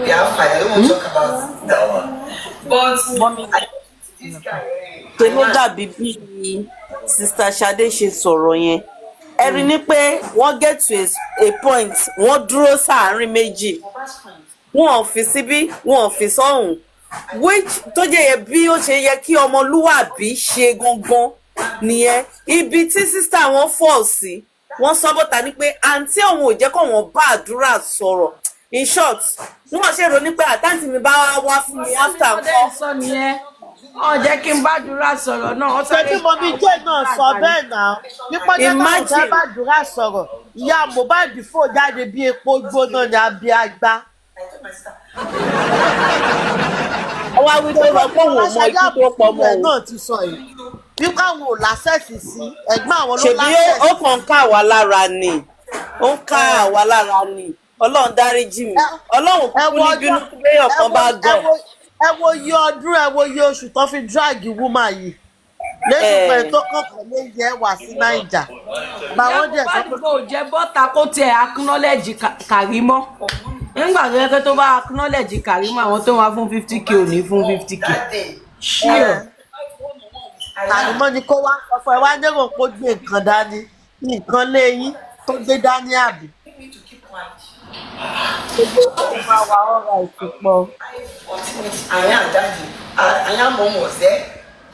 We have fight. I don't want to talk about that one. But this guy. tèmi dàbí bí sista Ṣadé ṣe sọ̀rọ̀ yẹn ẹ rí ni pé wọ́n get to a point wọ́n dúró sáàárín méjì wọn ò fi síbí wọn ò fi sọ́hùn which tó jẹ́ yẹ bí ó ṣe yẹ kí ọmọlúwàbí ṣe gangan nìyẹn ibi tí sista wọn fọ̀ sí wọ́n sọ bọ́ta ni pé àǹtí òun ò jẹ́ kó wọn bá àdúrà sọ̀rọ̀ in short wọ́n ṣe rò ní pé àtàǹtì mi bá wá fún mi after nǹkan. Ọ jẹ́ kí n bá dúrà sọ̀rọ̀ náà ó ṣé bí mo bí jẹ́ náà sọ bẹ́ẹ̀ náà nípa jẹ́ náà ọ̀gá bá dúrà sọ̀rọ̀ ìyá Mohbad fò jáde bí epo gbóná ní abẹ́ àgbá. ọwọ́ awídó lọ pé òun ò mọ ikú tó pọ̀ mọ́ òun. náà ti sọ yìí wípé àwọn ò lásẹ̀sì sí ẹ̀gbọ́n àwọn ló ṣèbí lásẹ̀sì. ó kàn ń ká àwa lára ni ó ń ká àwa lára ni Ọlọ́run dáríjì mi Ọlọ́run kúkú ní bínú pé ọ̀kan bá gàn. ẹ wo iye ọdún ẹ wo iye oṣù tó fi drag woman yìí lẹ́yìn pé tó kọ̀ọ̀kan ló yẹ wá sí Naija báwọn dẹ̀ sọ pé kò jẹ́ bọ́ta kó tiẹ̀ acknowledge Kàrímọ́ nígbà tó yẹ kó tó bá acknowledge Kàrímọ́ àwọn tó wá fún 50k ò ní fún 50k. Sure. Kàrímọ́ ni kó wá sọ fún ẹ wá dérò pé ó gbé nǹkan dání nǹkan léyìn tó gbé dání àbí. gbogbo ọ̀hún máa wà ọ̀rọ̀ ìsìnkú. Aya mom was there.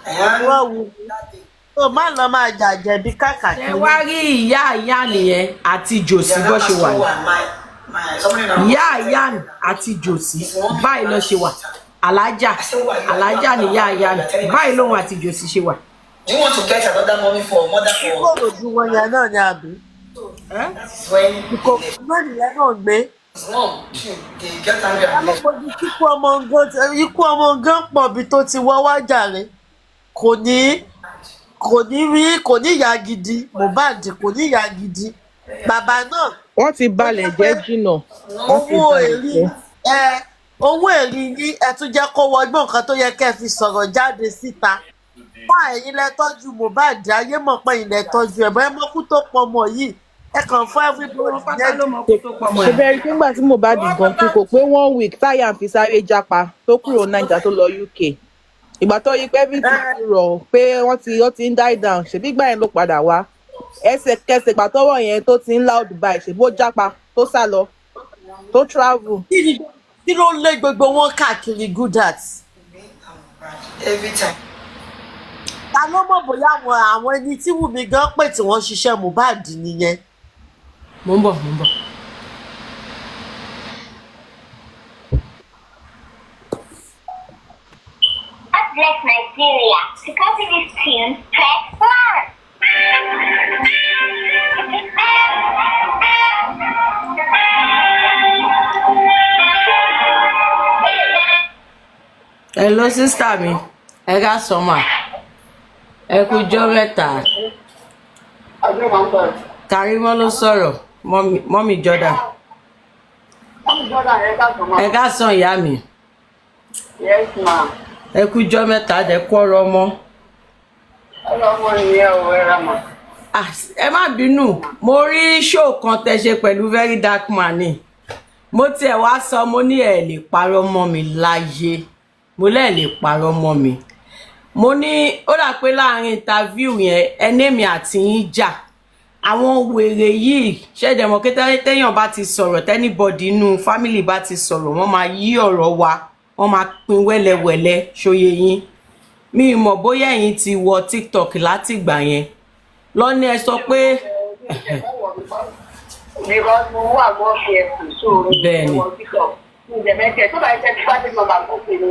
wọ́n wù ú má lọ máa jàjẹ́ bí Ṣé káàkiri. wá rí ìyá nìyẹn àti Josi bó ṣe wà ní. Ìyá àti Josi báyìí ló ṣe wà. Alájà ni ìyá báyìí lòun àti Josi ṣe wà. Do you want to get another mommy for mother for? kókòrò ju wọn yẹn náà ní àbí. When ìkòkò náà nìyẹn náà gbé. his mom, they get angry and left. alọ́pọ̀jù ikú ọmọ gan pọ̀ bí tó ti wọ́ wá jàre kò ní ìyá gidi Mohbad kò ní ìyá gidi bàbá náà. wọ́n ti balẹ̀ jẹ́ jìnnà wọ́n ti balẹ̀ jẹ́. owó èrí ní ẹ tún jẹ́ kó wọgbọ́n nǹkan tó yẹ kẹ́ fi sọ̀rọ̀ jáde síta fún ẹ̀yin lẹ tọ́jú Mohbad ayé mọ̀ pé ẹ̀yin lẹ tọ́jú ẹ̀ bẹ́ẹ̀ mọ́kú tó pọ̀ mọ́ yìí ẹ kàn fún everybody jẹ́ ṣe bẹ́ẹ̀ rí nígbà tí Mohbad gan kú kò pé 1 week táyà fi sáré jápa tó kúrò Naija tó lọ UK ìgbà tó yí pé everything ti rọ̀ pé wọ́n ti ń die down ṣèbí ìgbà yẹn ló padà wá ẹsẹ̀kẹsẹ̀ ìgbà tọ́wọ́ yẹn tó ti ń loud Dubai ṣèbó jápa tó sá lọ tó travel. kí ló ń lé gbogbo wọn káàkiri Goodart. Every time. ta ló mọ̀ bóyá àwọn ẹni tí Wùmí gan pè tí wọ́n ṣiṣẹ́ Mohbad nìyẹn. Mo ń bọ̀. Bless Nigeria. To copy this tune, press 1. Hello sister mi. Ẹ ká sọ́mà. Ẹ kú jọ́ mẹ́ta. Karimọ́ ló sọ̀rọ̀. Mọ́mì Jordan. Ẹ ká sàn ìyá mi. Yes, ma. Ẹ kú jọ́ mẹ́ta dẹ̀ kú ọ̀rọ̀ ọmọ. Ọlọ́mọ ìyẹn ò wẹ́ra mọ̀. Ẹ má bínú, mo rí show kan tẹ́ ṣe pẹ̀lú Very Dark Man ni. Mo tiẹ̀ wá sọ mo ní ẹ lè parọ́ mọ́ mi láyé. Mo lè parọ́ mọ́ mi. Mo ní ó dà pé láàrin interview yẹn ẹnẹ́mi àti yín jà. Àwọn wèrè yìí ṣẹ̀dẹ̀ mọ̀ téèyàn bá ti sọ̀rọ̀ tẹ́nibọ̀dì inú family bá ti sọ̀rọ̀ wọ́n máa yí ọ̀rọ̀ wa wọ́n máa pín wẹ́lẹ́wẹ́lẹ́ ṣóyè yín. Mi mọ̀ bóyá ẹ̀yin ti wọ TikTok látìgbà yẹn. Lọ́ní ẹ sọ pé Because mo wà mọ́ fi ẹ̀sùn sóòrò Bẹ́ẹ̀ni. ìwọ̀n títọ̀. Mo jẹ̀ mẹ́tẹ̀ tó bá yẹ kí pàṣẹ nọ́mbà kó pè ní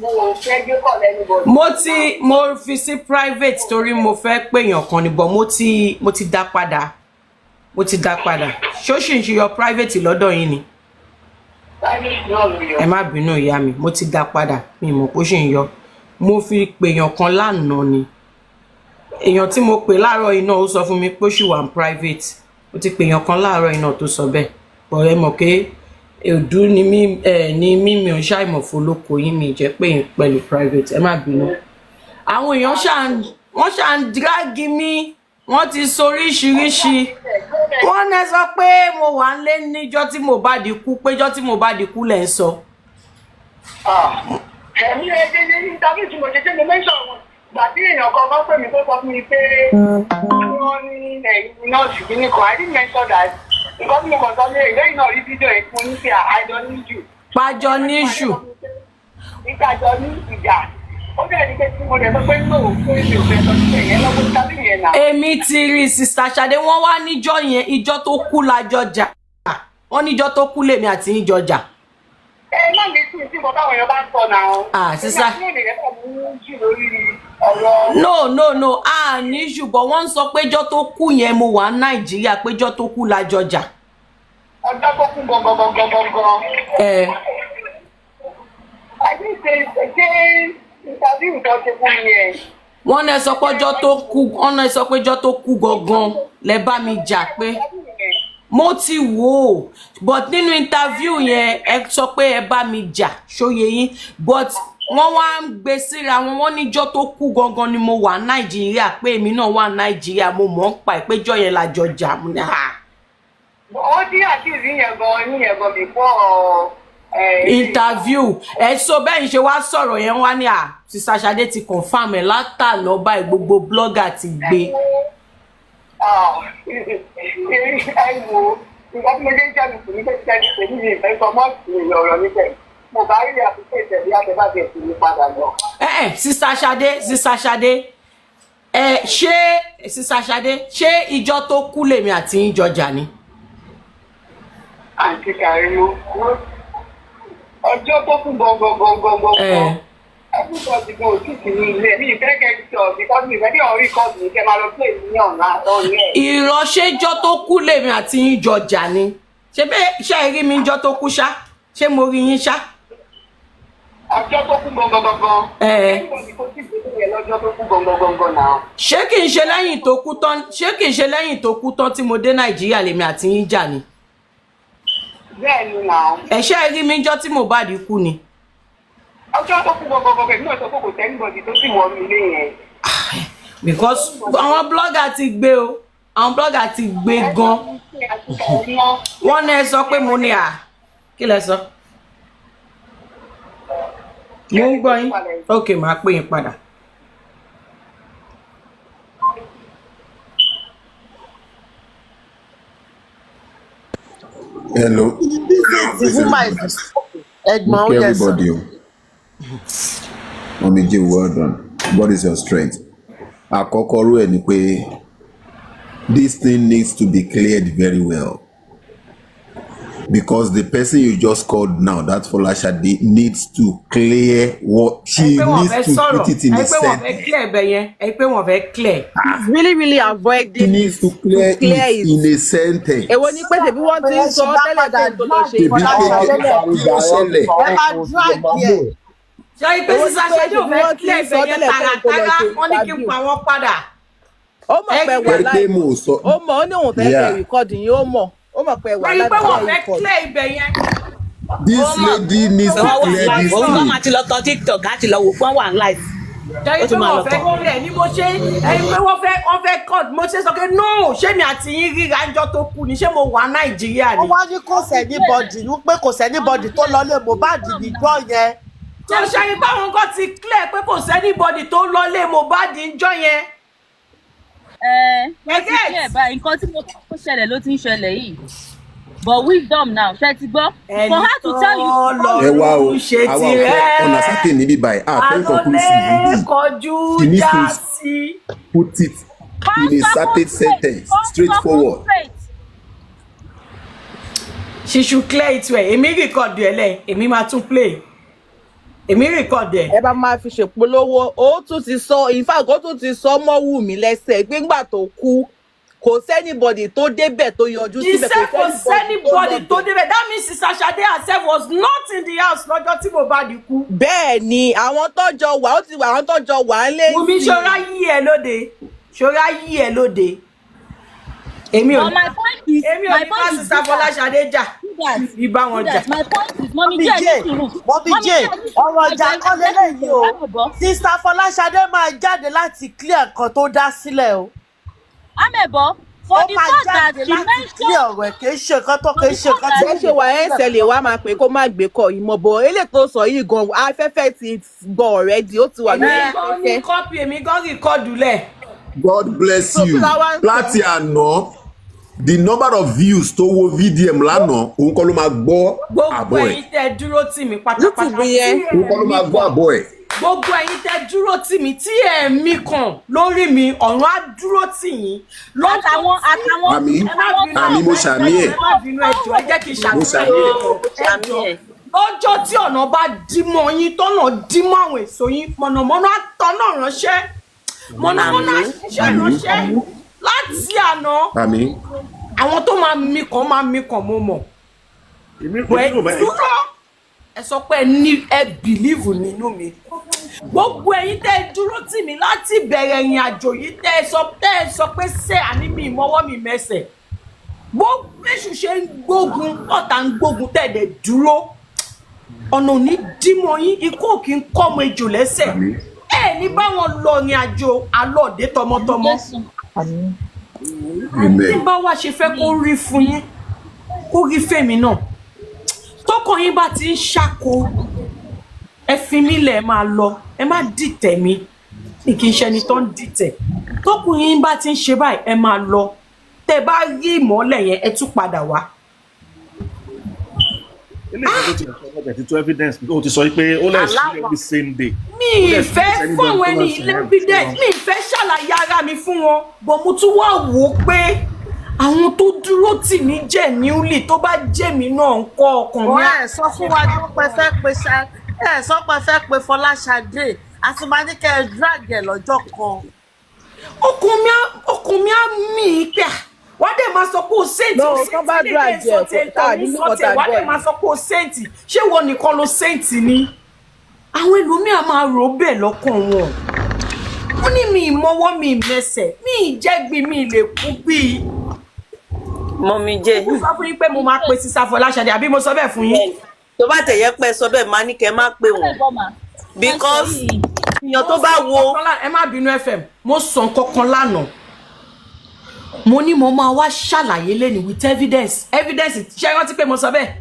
mo fẹ́ gbé kọ̀ lẹ́nu bọ̀. mo fi sí private torí mo fẹ́ pèèyàn kan ni but mo ti dá padà. Mo ti dá padà. Ṣó sì ń ṣe yọ private lọ́dọ̀ yín ni? Private náà ló yọ. Ẹ má bínú ìyá mi, mo ti dá padà. Mi mọ̀ pé ó sì ń yọ. Mo fi pèèyàn kan lánàá ni. Èèyàn tí mo pè láàárọ̀ iná ó sọ fún mi pé ó sì wà ní private. Mo ti pèèyàn kan láàárọ̀ iná tó sọ bẹ́ẹ̀. Bọ̀ ẹ mọ̀ pé èdú ni mímí ò ṣàìmọ̀ fọlọ́kọ yín mi jẹ́ pé pẹ̀lú private. Ẹ má bínú. Àwọn èèyàn wọ́n ṣà ń dráàgì mi. Wọ́n ti sọ oríṣiríṣi. Wọ́n ní sọ pé mo wà ń lé níjọ́ tí Mohbad kú péjọ́ tí Mohbad kú lẹ̀ ń sọ. Ẹ̀mí ẹgbẹ́ ní ìtàbí tí mo ṣe ṣe mo mẹ́ṣọ̀ wọn. Gbà tí èèyàn kan bá pè mí tó sọ fún mi pé wọ́n ní ẹ̀yìn nọ́ọ̀sì kìíní kan. I didn't mention that. Nǹkan tí mo kàn sọ lé ìlẹ́yìn náà rí fídíò ìfún ní pé àjọ ní jù. Pájọ níṣù. Ìgbàjọ ní ìjà. Ó bẹ̀rẹ̀ ní pé tí mo dẹ̀ sọ pé no fún èmi ò fẹ́ sọ sí ẹ̀yẹn lọ́gbọ́n tábí yẹn náà. Èmi ti rí Sister Ṣadé wọ́n wá níjọ́ yẹn ìjọ́ tó kú lájọ jà. Wọ́n níjọ́ tó kú lèmi àti ìjọ jà. Ẹ má lè tún sí nǹkan táwọn èèyàn bá ń sọ náà. Sister. No. Ní ṣùgbọ́n wọ́n ń sọ péjọ́ tó kú yẹn mo wà ní Nàìjíríà péjọ́ tó kú lájọ jà. Ọjọ́ tó kú gangan. Àbí ṣe interview nǹkan ṣe fún mi ẹ̀. Wọ́n náà sọ péjọ́ tó kú gangan lẹ bá mi jà pé mo ti wò ó but nínú interview yẹn ẹ sọ pé ẹ bá mi jà ṣóyè yín but wọ́n wá ń gbé síra wọ́n níjọ́ tó kú gangan ni mo wà Nàìjíríà pé èmi náà wà Nàìjíríà mo mọ̀ ń pa ìpéjọ́ yẹn lájọ jà mo ní Ó dín àti ìrìyẹn gan before interview ẹ sọ bẹ́ẹ̀ ṣe wá sọ̀rọ̀ yẹn wá ní Sister Ṣadé ti confam ẹ̀ látàná báyìí gbogbo blogger ti gbé. Ẹ wo nǹkan tí mo dé ń jẹ́ mi kò ní bẹ́ẹ̀ ṣẹ́ni pẹ̀lú mi ìfẹ́ sọ mọ́ sí ọ̀rọ̀ níbẹ̀. Mo bá rí àfikún ìtẹ̀lé àtẹ̀bàjẹ́ sí mi padà lọ. Sister Ṣadé Sister Ṣadé ṣé ìjọ tó kú lèmi àti ìjọ jà ni? Àǹtí Kàrímọ́ ọjọ́ tó kú gangan. Everybody go to the ilé mi ìfẹ́ kẹ́kẹ́ because mi ìfẹ́ kí ọ̀rí kọ́ọ̀tù ní kẹ́ máa lọ play ní ọ̀nà àtọ́yẹ. Ìrọ̀ṣẹ́jọ́ tó kú lèmi àti ìjọ jà ni. Ṣé bẹ́ẹ̀ ṣe rí mi ìjọ tó kú ṣá? Ṣé mo rí yín ṣá? Ọjọ́ tó kú gangan. Everybody go to the ilé lọ́jọ́ tó kú gangan náà. Ṣé kì í ṣe lẹ́yìn tó kú tán tí mo dé Nàìjíríà lèmi àti yín jà ni? Bẹ́ẹ̀ni náà. Ẹ ṣe rí mi ìjọ tí Mohbad kú ni. Ọjọ́ tó kú gangan èmi náà sọ pé kò sẹ́nibọ̀dì tó sì wọ mi ilé yẹn. Because àwọn blogger ti gbé o. Àwọn blogger ti gbé gan. Wọ́n náà sọ pé mo ní kí lẹ sọ? Mo ń gbọ́ yín. Ok, màá pè yín padà. Hello. Ẹ̀gbọ́n ó yẹ sọ. Everybody. Mommy J, well done. What is your strength? Àkọ́kọ́ rú ẹ̀ ni pé this thing needs to be cleared very well. Because the person you just called now, that Folashade, needs to clear what she needs to put it in a sentence. Really avoid She needs to clear it in a sentence. Èwo ni pé tèmi wọ́n ti ń sọ tẹ́lẹ̀ tó lọ ṣe Tèmi ṣẹlẹ̀. Ẹ máa drag yẹ. ṣe pé sísá ṣáde ò fẹ́ clear ibẹ̀ yẹn tààràtàrà wọ́n ní kí n pa wọ́n padà. Ó mọ̀ pé wà láì ó mọ̀ ó ní òun fẹ́ Yeah. rìkọ́dì yín ó mọ̀ pé wà lẹ́yìn láì pé wọ́n fẹ́ clear ibẹ̀ yẹn. This lady needs to clear this òun kọ́ thing. máa ti lọ tọ TikTok á ti lọ wò pọ́n wà ń live. ṣe pé wọ́n fẹ́ clear ni mo ṣe ẹni pé wọ́n fẹ́ cut mo ṣe sọ pé no ṣé mi àti yín ríra ńjọ́ tó kú ni ṣé mo wà Nàìjíríà ó ni. wá ní kò sẹ́nibọ̀dì ní pé kò sẹ́nibọ̀dì tó lọ lé Mohbad níjọ́ yẹn. tó ṣe báwọn kan ti clear pé kò sẹ́nibọ̀dì tó lọlé Mohbad ńjọ́ yẹn. wọ́n ti clear báyìí nǹkan tí mo kọ́ ṣẹlẹ̀ ló ti ń ṣẹlẹ̀ yìí but wisdom now ṣe ti gbọ́ for her to tell you. Ẹ wá o, àwa ọ̀fẹ́ ọ̀nà sákè níbí báyìí, àfẹ́ conclusive níbí. kọjú She needs já to sí. put it in a certain sentence, straightforward. She should clear it well. Èmi record ẹ lẹ, èmi máa tún play. Èmi record ẹ. ẹ bá máa fi ṣèpolówó ó tún ti sọ in fact ó tún ti sọ mọ́ Wùmí lẹ́sẹ̀ pé ńgbà tó kú kò sẹ́nibọ̀dì tó débẹ̀ tó yọjú He síbẹ̀ said kò sẹ́nibọ̀dì tó débẹ̀. That means Sister Ṣadé herself was not in the house lọ́jọ́ tí Mohbad kú. bẹ́ẹ̀ ni àwọn tọ́jọ wà ó ti wà àwọn tọ́jọ wà ń lé Wùmí ṣọ́ra yí ẹ lóde. Ṣọ́ra yí ẹ lóde. Èmi ò but my point is èmi ò ní bá Sister Fọláṣadé jà. Bí bá wọn jà. my point is mọ́mí Bobby jẹ́ J, nítorí Bobby J, ọ̀rọ̀ ìjà kan lélẹ́yìí o. Sista Fọláṣadé máa jáde láti clear nǹkan tó dá sílẹ̀ o. amẹ̀bọ for Ó the máa fact that jáde she láti clear mentioned ọ̀rọ̀ ẹ̀ kì í ṣe nǹkan tó kì í ṣe nǹkan ẹ ṣe wà ẹ ń ṣẹlẹ̀ wá máa pè kó má gbé kọ ìmọ̀bọ̀ eléyìí tó sọ yìí gan afẹ́fẹ́ ti gbọ́ ọ̀rẹ́dì ó ti wà lórí Èmi gan ní kọ́pì èmi gan rìkọ́dù lẹ̀. God bless So, you. Flower- Láti àná, the number of views tó wo VDM lánàá, òun kọ́ ló máa gbọ́ Gbogbo àbọ̀ ẹ̀. ẹ̀yin tẹ́ dúró tì mí pátápátá. YouTube yẹn. Òun kọ́ ló máa gbọ́ àbọ̀ ẹ̀. Gbogbo ẹ̀yin tẹ́ dúró tì mí tí ẹ̀mí kan lórí mi ọ̀run á dúró tì yín. àtàwọn Àmì, àmì mo ṣàmì ẹ̀. Ẹ má bínú ẹjọ́ ẹ jẹ́ kí n Mo ṣàmì ṣàmì ẹ̀. ẹ̀. Lọ́jọ́ tí ọ̀nà bá dí mọ́ yín tọ́nà dí mọ́ àwọn èso yín mọ̀nàmọ́ná àtọ́nà ránṣẹ́. Mọ̀nàmọ́ná àṣìṣe ránṣẹ́. Láti àná Àmì. àwọn tó máa mi kàn mo mọ̀. Dúró ẹ sọ pé ẹ bìlíìfù nínú mi. Gbogbo ẹ̀yin tẹ́ ẹ dúró tì mí láti bẹ̀rẹ̀ ìrìn àjò yìí tẹ́ ẹ sọ pé ṣé àní mi ìmọ̀wọ́ mi mẹ́sẹ̀. Gbogbo èṣù ṣe ń gbógun ọ̀tá ń gbógun tẹ̀lé dúró. Ọ̀nà ò ní dímọ̀ yín ikú ò kí ń kọ́ ọmọ ejò lẹ́sẹ̀. Ẹ ní báwọn lọ ìrìn àjò alọ́ọ̀dẹ tọmọtọmọ. Tí bá wá ṣe fẹ́ kó rí fún yín kó rí fèmí náà tọkàn yín bá ti ń ṣàkó ẹ fi mí lẹ̀ máa lọ ẹ má dìtẹ̀ mi ní kí n ṣe ẹni tó ń dìtẹ̀ tọkàn yín bá ti ń ṣe báyìí ẹ máa lọ tẹ bá rí ìmọ́lẹ̀ yẹn ẹ tún padà wá. evidence o ti sọ pé ó lè ṣe every same day. Mi ìfẹ́ fún àwọn ẹni ilé evidence mi ìfẹ́ ṣàlàyé ara mi fún wọn bọ̀ mo tún wá wò ó pé àwọn tó dúró tì mí jẹ́ níúlì tó bá jẹ́ mi náà ń kọ́ ọkàn mi. Ẹ sọ fún wa ní pé fẹ́ pe ẹ sọ pé fẹ́ pe Fọláṣadé àti máa ní kẹ́ ẹ drag ẹ lọ́jọ́ kan. Ọkùn mi á mì í pẹ́ wọ́n dẹ̀ máa sọ pé o sẹ́ǹtì No, tó bá drag ẹ wọ́n dẹ̀ máa sọ pé o sẹ́ǹtì ṣé wọ́n nìkan ló sẹ́ǹtì ni àwọn ẹlòmíà máa rò ó bẹ́ẹ̀ lọ́kàn wọn wọ́n ní mi ìmọ̀wọ́ mi ìmẹsẹ̀ mi ìjẹ́gbin mi lè kú bíi. Mọ́mí J. Mo sọ fún yín pé mo máa pe Sister Fọláṣadé àbí mo sọ bẹ́ẹ̀ fún yín. Tó bá tẹ̀yẹ́ pẹ́ sọ bẹ́ẹ̀ máa ní kẹ́ má pè wọ́n because èèyàn tó bá wo. Ẹ má bínú FM mo sọ nǹkankan lánàá mo ní mo máa wá ṣàlàyé lẹ́nu with evidence ṣé rántí pé mo sọ bẹ́ẹ̀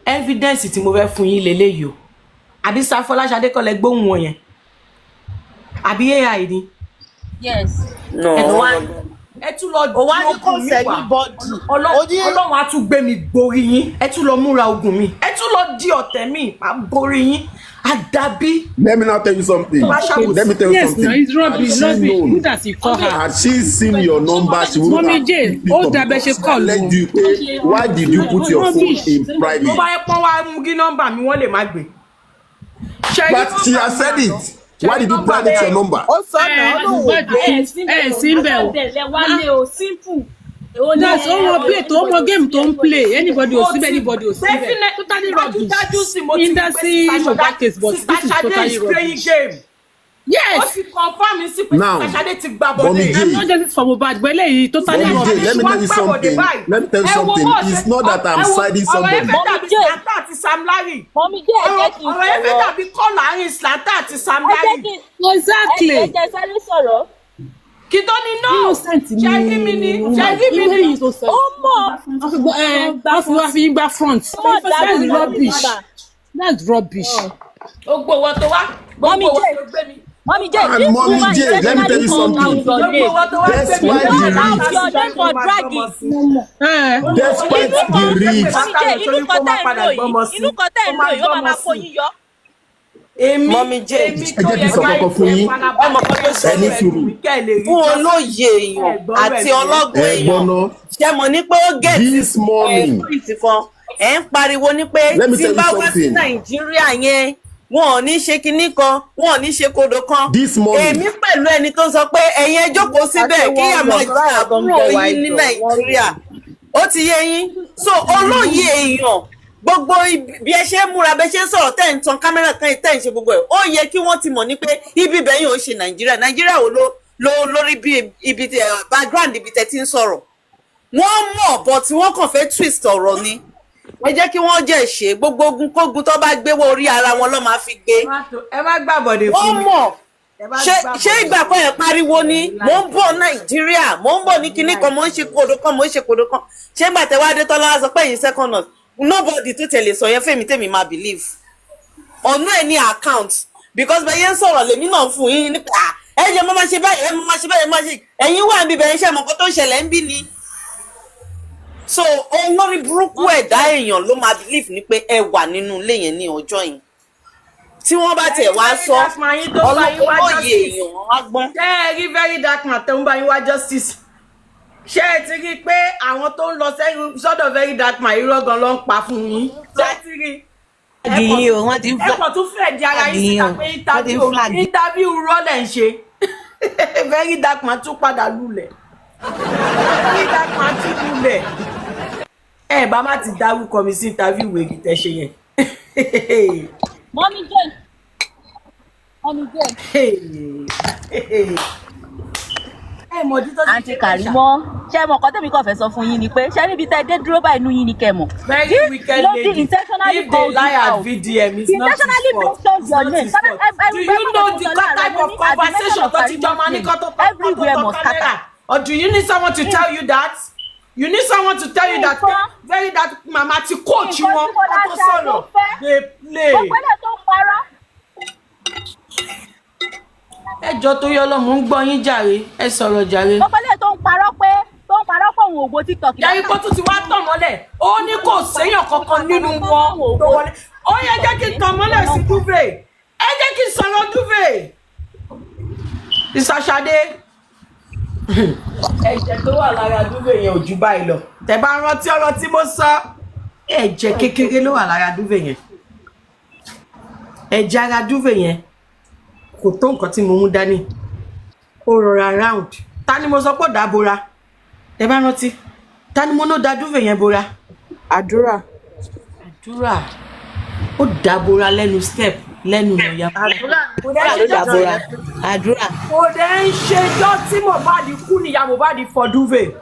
evidence tí mo fẹ́ fún yín lélẹ́yìí o àbí Sister Fọláṣadé kọ́ lẹ gbóhùn wọn yẹn àbí AI ni. yes. No. Ẹ tún lọ Ó wá ní kò sẹ́ni bọ́dì. Ọlọ́run á tún gbé mi borí yín ẹ tún lọ múra ogun mi ẹ tún lọ di ọ̀tẹ̀ mi máa borí yín àdàbí. Let me now tell you something. Let me tell you something. Yes, no, it's rubbish. Who does he call her? Had she seen your number, she would Mommy J, ó dàbẹ̀ ṣe call challenge you pé why did you put your phone in Tó private? bá yẹ pọ́n wá mú kí nọ́mbà mi wọ́n lè má gbé. But she has said it. Why did you private your number? ó sọ náà ó lóun ò gbé sí ń bẹ̀ o. wálé o simple That's all play tó mọ game tó ń play. Anybody ò síbẹ̀, anybody ò síbẹ̀. Definitely, Totally rubbish. dájú sí mo ti rí pé Industry Mohbad case, but this is totally rubbish. game. Ó Yes. ti confirm sí pé Now, Sister Shade ti gbà Mommy bọ́dé. J, I'm not just for Mohbad, but eléyìí totally Mommy J, rubbish. let me tell you something. Let me tell you something. It's not that I'm siding Ọ̀rọ̀ somebody. ẹ̀fẹ̀ dàbí Slata àti Sam Larry. Mọ́mí jẹ́ ẹ̀jẹ̀ kì í Ọ̀rọ̀ ẹ̀fẹ̀ sọ̀rọ̀. dàbí kọ́ láàrin Slata àti Sam Ẹ̀jẹ̀ Larry. kì í Exactly. ẹ̀jẹ̀ sáré sọ̀rọ̀. Kí tó ní náà? Innocent ni. Ṣẹ́rí mi ni. Ṣẹ́rí mi ni. Ó Ó mọ̀. wọ́n fi gbá front. That's rubbish. That's rubbish. Ó gbowó tó wá. Mọ́mí Gbogbo owó jẹ́ tó gbé mi. Mọ́mí jẹ́ And Mommy J, let me tell you something. Gbogbo owó tó wá gbé That's mi. why the Allow reach. your name for dragging. Despite the reach. Mọ́mí jẹ́ inú kan tẹ̀ ń lò yìí. Inú kan tẹ̀ ń lò yìí, ó máa kó yín yọ. Èmi Mọ́mí J, ẹ jẹ́ kí n sọ kọ́kọ́ fún yín. ọmọ kan tó ṣe Ẹni sùúrù. fún olóye èèyàn àti ọlọ́gbọ́n Ẹ gbọ́ná. èèyàn ṣe mọ̀ ní pé ó gẹ̀ẹ́sì This morning. kan ẹ̀ ń pariwo ní pé Let me tí tell you bá wá sí something. Nàìjíríà yẹn wọn ò ní ṣe kinní kan wọn ò ní ṣe kodo kan This morning. èmi pẹ̀lú ẹni tó sọ pé ẹ̀yin ẹ jókòó síbẹ̀ kí ẹ̀ máa jẹ́ àbúrò yín ní Nàìjíríà ó ti yé yín so olóye èèyàn gbogbo bí ẹ ṣe ń múra bẹ ṣe ń sọ̀rọ̀ tẹ́ ń tan kámẹ́rà tẹ́ ń ṣe gbogbo ẹ̀ ó yẹ kí wọ́n ti mọ̀ ní pé ibi bẹ́yìn ò ṣe Nàìjíríà ò lórí bí ibi background ibi tẹ́ ti ń sọ̀rọ̀ wọ́n mọ̀ but wọ́n kàn fẹ́ twist ọ̀rọ̀ ni ẹ jẹ́ kí wọ́n jẹ́ ṣe gbogbo ogun kógun tó bá gbé wọ orí ara wọn ló máa fi gbé Ẹ má gbàbọ̀dé fún wọ́n mi. mọ̀ Ẹ má ṣé gbàbọ̀dé. ìgbà kan ẹ̀ pariwo ni mò ń bọ̀ Nàìjíríà mò ń bọ̀ ní kinní kan mò ń ṣe kodo kan mò ń ṣe kodo kan ṣé ìgbà tẹ́wọ́ Adétọ́lá sọ pé ẹ̀yin second nurse nobody tó tẹ̀lé sọ yẹn fẹ́mi tèmi máa believe ọ̀nà ẹ̀ ní account because bẹ́ẹ̀ yẹn sọ̀rọ̀ lèmi náà fún yín nípa ẹ jẹ́ mo máa ṣe báyìí ẹ mo máa ṣe báyìí ẹ máa ṣe ẹ̀yin wà níbi bẹ̀rẹ̀ iṣẹ́ mọ̀kọ́ tó ń ṣẹlẹ̀ ń bí ni so olórí burúkú ẹ̀dá èèyàn ló máa believe ní pé ẹ wà nínú ilé yẹn ní ọjọ́ yẹn tí wọ́n bá tẹ̀ wá sọ olóye èèyàn á gbọ́n. Ṣé ẹ rí very dark man tó ń bá yín wá justice? Ṣé ẹ ti rí i pé àwọn tó ń lọ sọ́dọ̀ very dark man irọ́ gan ló ń pa fún yín? Ṣé ẹ ti rí i? Yìí o, wọ́n ti ń Ẹ̀pọ̀ tún fẹ́ di ara yín síta pé interview rọ́lẹ̀ ń ṣe. Very dark man tún padà lulẹ̀. Very dark man tún lulẹ̀. Ẹ bá má ti dárúkọ mi sí interview wèé tẹ́ ṣe yẹn. Mọ́mí jẹ́ Ẹ mọ̀ dídọ́ ti àǹtí Kàrímọ́ ṣé mọ̀ nǹkan tẹ́mi kàn fẹ́ sọ fún yín ni pé ṣé níbi tẹ́ dé dúró báyìí inú yín ni kẹ́ mọ̀. Very wicked Lady lady. intentionally If they called lie you at out. VDM, it's not his Intentionally fault. mentioned your name. It's not his fault. Do you know the type of conversation that you Everywhere must scatter. Or do you need someone to tell you that? You need someone to tell you that very that mama ti coach wọn kó tó sọ̀rọ̀. They play. Ọ̀pẹ̀lẹ̀ tó parọ́. Ẹjọ́ tó yọ lọ́mọ ń gbọ́ yín jàre, ẹ sọ̀rọ̀ jàre. Ọ̀pẹ̀lẹ̀ tó ń parọ́ pé òun ògbó TikTok. Yàrá ipò tó ti wá tàn mọ́lẹ̀, ó ní kò séèyàn kankan nínú wọn tó wọlé. Ó yẹ jẹ́ kí n tàn mọ́lẹ̀ sí Duvet. Ẹ jẹ́ kí n sọ̀rọ̀ Duvet. Sister Shade. Ẹ̀jẹ̀ tó wà lára Duvet yẹn ò ju báyìí lọ. Tẹ́ bá rántí ọ̀rọ̀ tí mo sọ, ẹ̀jẹ̀ kékeré ló wà lára Duvet yẹn. Ẹ̀jẹ̀ ara Duvet yẹn kò tó nǹkan tí mo mú dání. Ó rọra round. Ta ni mo sọ pé ó dábòra? Ẹ bá rántí. Ta ni mo ló da Duvet yẹn bora? Àdúrà. Ó dábòra lẹ́nu step lẹ́nu ìyá. Àdúrà ló dàbora. Àdúrà. Kò dẹ̀ ń ṣejọ́ tí Mohbad kú ni ìyá Mohbad fọ Duvet.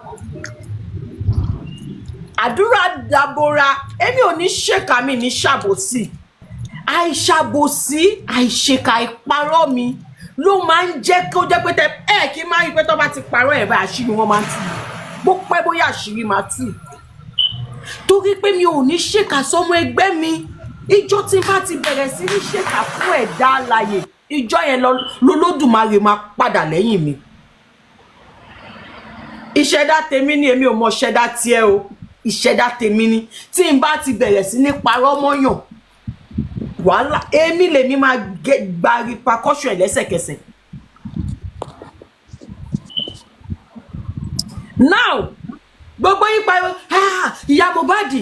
Àdúrà dábòra. Èmi ò ní ṣèkà mi ní ṣàbòsí. Àìṣàbòsí àìṣèkà ìparọ́ mi ló máa ń jẹ́ kó jẹ́ pé kí n máa rí pé tó bá ti parọ́ ẹ̀ bá àṣírí wọn máa ń tú. Bó pẹ́ bóyá àṣírí máa tú. Torí pé mi ò ní ṣèkà sọmọ ẹgbẹ́ mi. Ìjọ tí n bá ti bẹ̀rẹ̀ sí ní ṣèkà fún ẹ̀dá alààyè, ìjọ yẹn lolódùmarè máa padà lẹ́yìn mi. Ìṣẹ̀dá tèmi ni, èmi ò mọ ṣẹ̀dá tiẹ̀ o. Ìṣẹ̀dá tèmi ni. Tí n bá ti bẹ̀rẹ̀ sí ní parọ́ mọ́yàn, wàhálà èmi lèmi máa gba repercussion lẹ́sẹ̀kẹsẹ̀. Now gbogbo yín pariwo ìyá Mohbad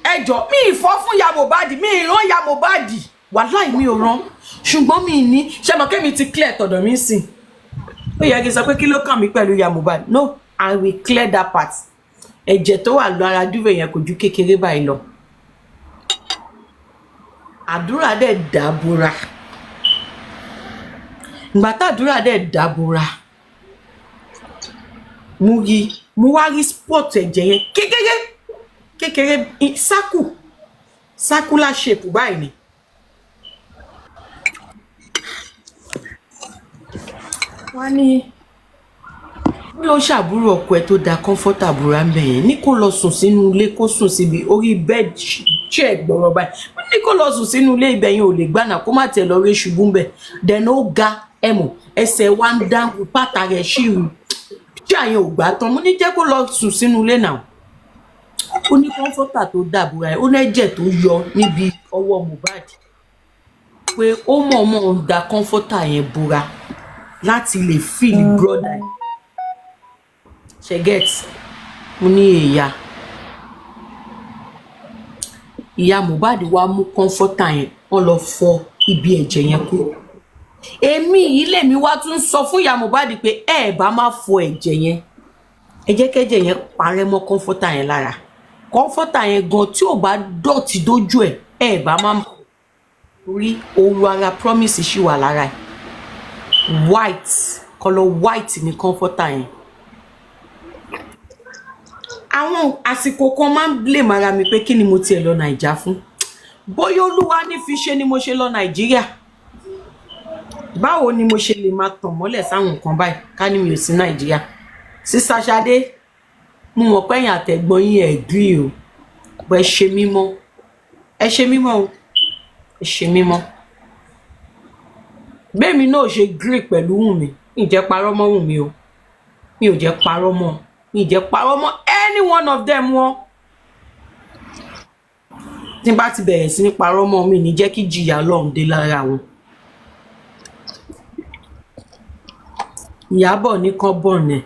ẹjọ́ mi ìfọ́ fún ìyá Mohbad mi ìran ìyá Mohbad wàláì mi ò rán ṣùgbọ́n mi ní ṣe mọ̀ kémi ti clear tọ̀dọ̀ mi sìn ó yẹ kí n sọ pé kí ló kàn mí pẹ̀lú ìyá Mohbad no I will clear that part ẹ̀jẹ̀ tó wà lára duvet yẹn kò ju kékeré báyìí lọ. Àdúrà dẹ̀ dàbúra. Ìgbà tàdúrà dẹ̀ dàbúra, mo wá rí spot ẹ̀jẹ̀ yẹn kékeré circular shape báyìí ni. Wọ́n ní bí ó ṣàbúrò ọkọ ẹ̀ tó da comforter búra ń bẹ̀ yẹn ní kó lọ sùn sínú ilé, kó sùn síbi orí bed chair gbọ̀rọ̀ báyìí. Wọ́n ní kó lọ sùn sínú ilé, ibẹ̀ yẹn ò lè gbànà kó má tẹ̀ lọ rí ṣubú ń bẹ̀. Then ó ga ẹ̀mọ̀ ẹsẹ̀ wá ń dáhùn pátá rẹ̀ ṣì tí àyẹn ò gbà tán. Mo ní jẹ́ kó lọ sùn sínú ilé náà. Ó ní comforter tó dàbúra ẹ̀, ó lẹ́jẹ̀ tó yọ níbi ọwọ́ Mohbad pé ó mọ̀ọ́mọ̀ ń da comforter yẹn búra láti lè feel brother ẹ̀. She gets mo ní ìyá Mohbad wá mú comforter yẹn, wọ́n lọ fọ ibi ẹ̀jẹ̀ yẹn kúrò. Èmi yìí lèmi wá tún sọ fún ìyá Mohbad pé ẹ bá má fọ ẹ̀jẹ̀ yẹn, ẹ jẹ́ kẹ́jẹ̀ yẹn parẹ́ mọ́ comforter yẹn lára. Comforter yẹn gan tí ò bá dọ̀tí dójú ẹ bá má rí ooru ara promise ṣì wà lára ẹ̀. White color white ni comforter yẹn. Àwọn àsìkò kan máa ń blame ara mi pé kí ni mo tiẹ̀ lọ Naija fún. Bóyá Olúwa ní fi ṣe ni mo ṣe lọ Nàìjíríà. Báwo ni mo ṣe lè máa tàn mọ́lẹ̀ sáwọn nǹkan báyìí ká ní mi ò sí Nàìjíríà. Sister Ṣadé, mo mọ̀ pé ẹ̀yin àtẹ̀gbọ́n yín agree o. Bọ́ ẹ ṣe mímọ́. Ẹ ṣe mímọ́ o. Ẹ ṣe mímọ́. Bẹ́ẹ̀mi náà ṣe agree pẹ̀lú Wùnmí. Mi ò jẹ́ parọ́ mọ́ Wùnmí o. Mi ò jẹ́ parọ́ mọ́. Mi ò jẹ́ parọ́ mọ́ any one of them wọn. Tí n bá ti bẹ̀rẹ̀ sí ní parọ́ mọ́ mi ní jẹ́ kí jìyà Ọlọ́run dé lára wọn. Ìyábọ̀ ní kán bọ̀n ẹ̀.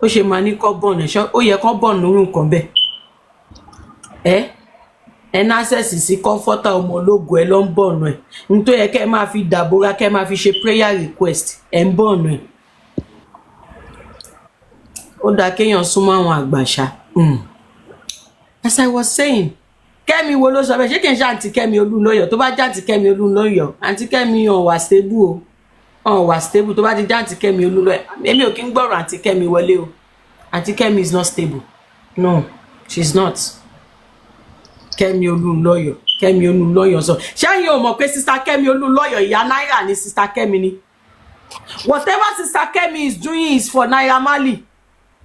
Ó ṣe máa ní kán bọ̀n ẹ̀. Ó yẹ kán bọ̀n lórí nǹkan bẹ́ẹ̀. Ẹ ní access sí comforter ọmọ ológo ẹ ló ń bọ̀n ẹ̀. N tó yẹ kẹ́ ẹ máa fi dàbóra, kẹ́ ẹ máa fi ṣe prayer request. Ẹ ń bọ̀n ẹ̀. Ó dáa kéèyàn súnmọ́ àwọn àgbàṣà. As I was saying, Kẹ́mi wo ló sọ bẹ́ẹ̀? Ṣé kì í ṣe àǹtí Kẹ́mi Olúnlọ́yọ̀? Tó bá jẹ́ àǹtí Kẹ́mi Olúnlọ́yọ̀, àǹtí Kẹ́mi ò wà stable o. Ò wà stable. Tó bá ti jẹ́ àǹtí Kẹ́mi Olúnlọ́yọ̀, èmi ò kí ń gbọ́rọ̀ àǹtí Kẹ́mi wọlé o. Àǹtí Kẹ́mi is not stable. No, she's not. Kẹ́mi Olúnlọ́yọ̀. Kẹ́mi Olúnlọ́yọ̀ sọ. Ṣẹ́yìn ò mọ̀ pé sister Kẹ́mi Olúnlọ́yọ̀ ìyá Náírà ni sister Kẹ́mi ni. Whatever sister Kẹ́mi is doing is for Naira Marley.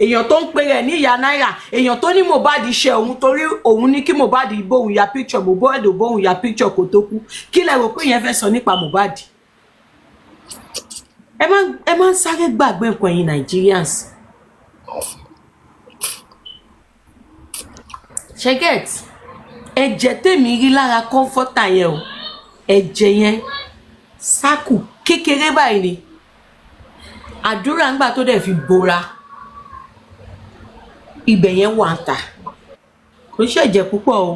Èèyàn tó ń pè rẹ̀ ní ìyá Náírà, èèyàn tó ní Mohbad ṣe òun torí òun ní kí Mohbad bóun ya picture, Mohbad bóun ya picture kó tó kú. Kí lẹ rò pé yẹn fẹ́ sọ nípa Mohbad? Ẹ máa ń sáré gbàgbé nǹkan ẹ̀yin Nigerians. Ṣẹ́gẹ̀t, ẹ̀jẹ̀ tèmi rí lára comforter yẹn o. Ẹ̀jẹ̀ yẹn sákù kékeré báyìí ni. Àdúrà ńgbà tó dẹ̀ fi bora. Ibẹ̀ yẹn wà ń tà. Kò ṣẹ̀jẹ̀ púpọ̀ o.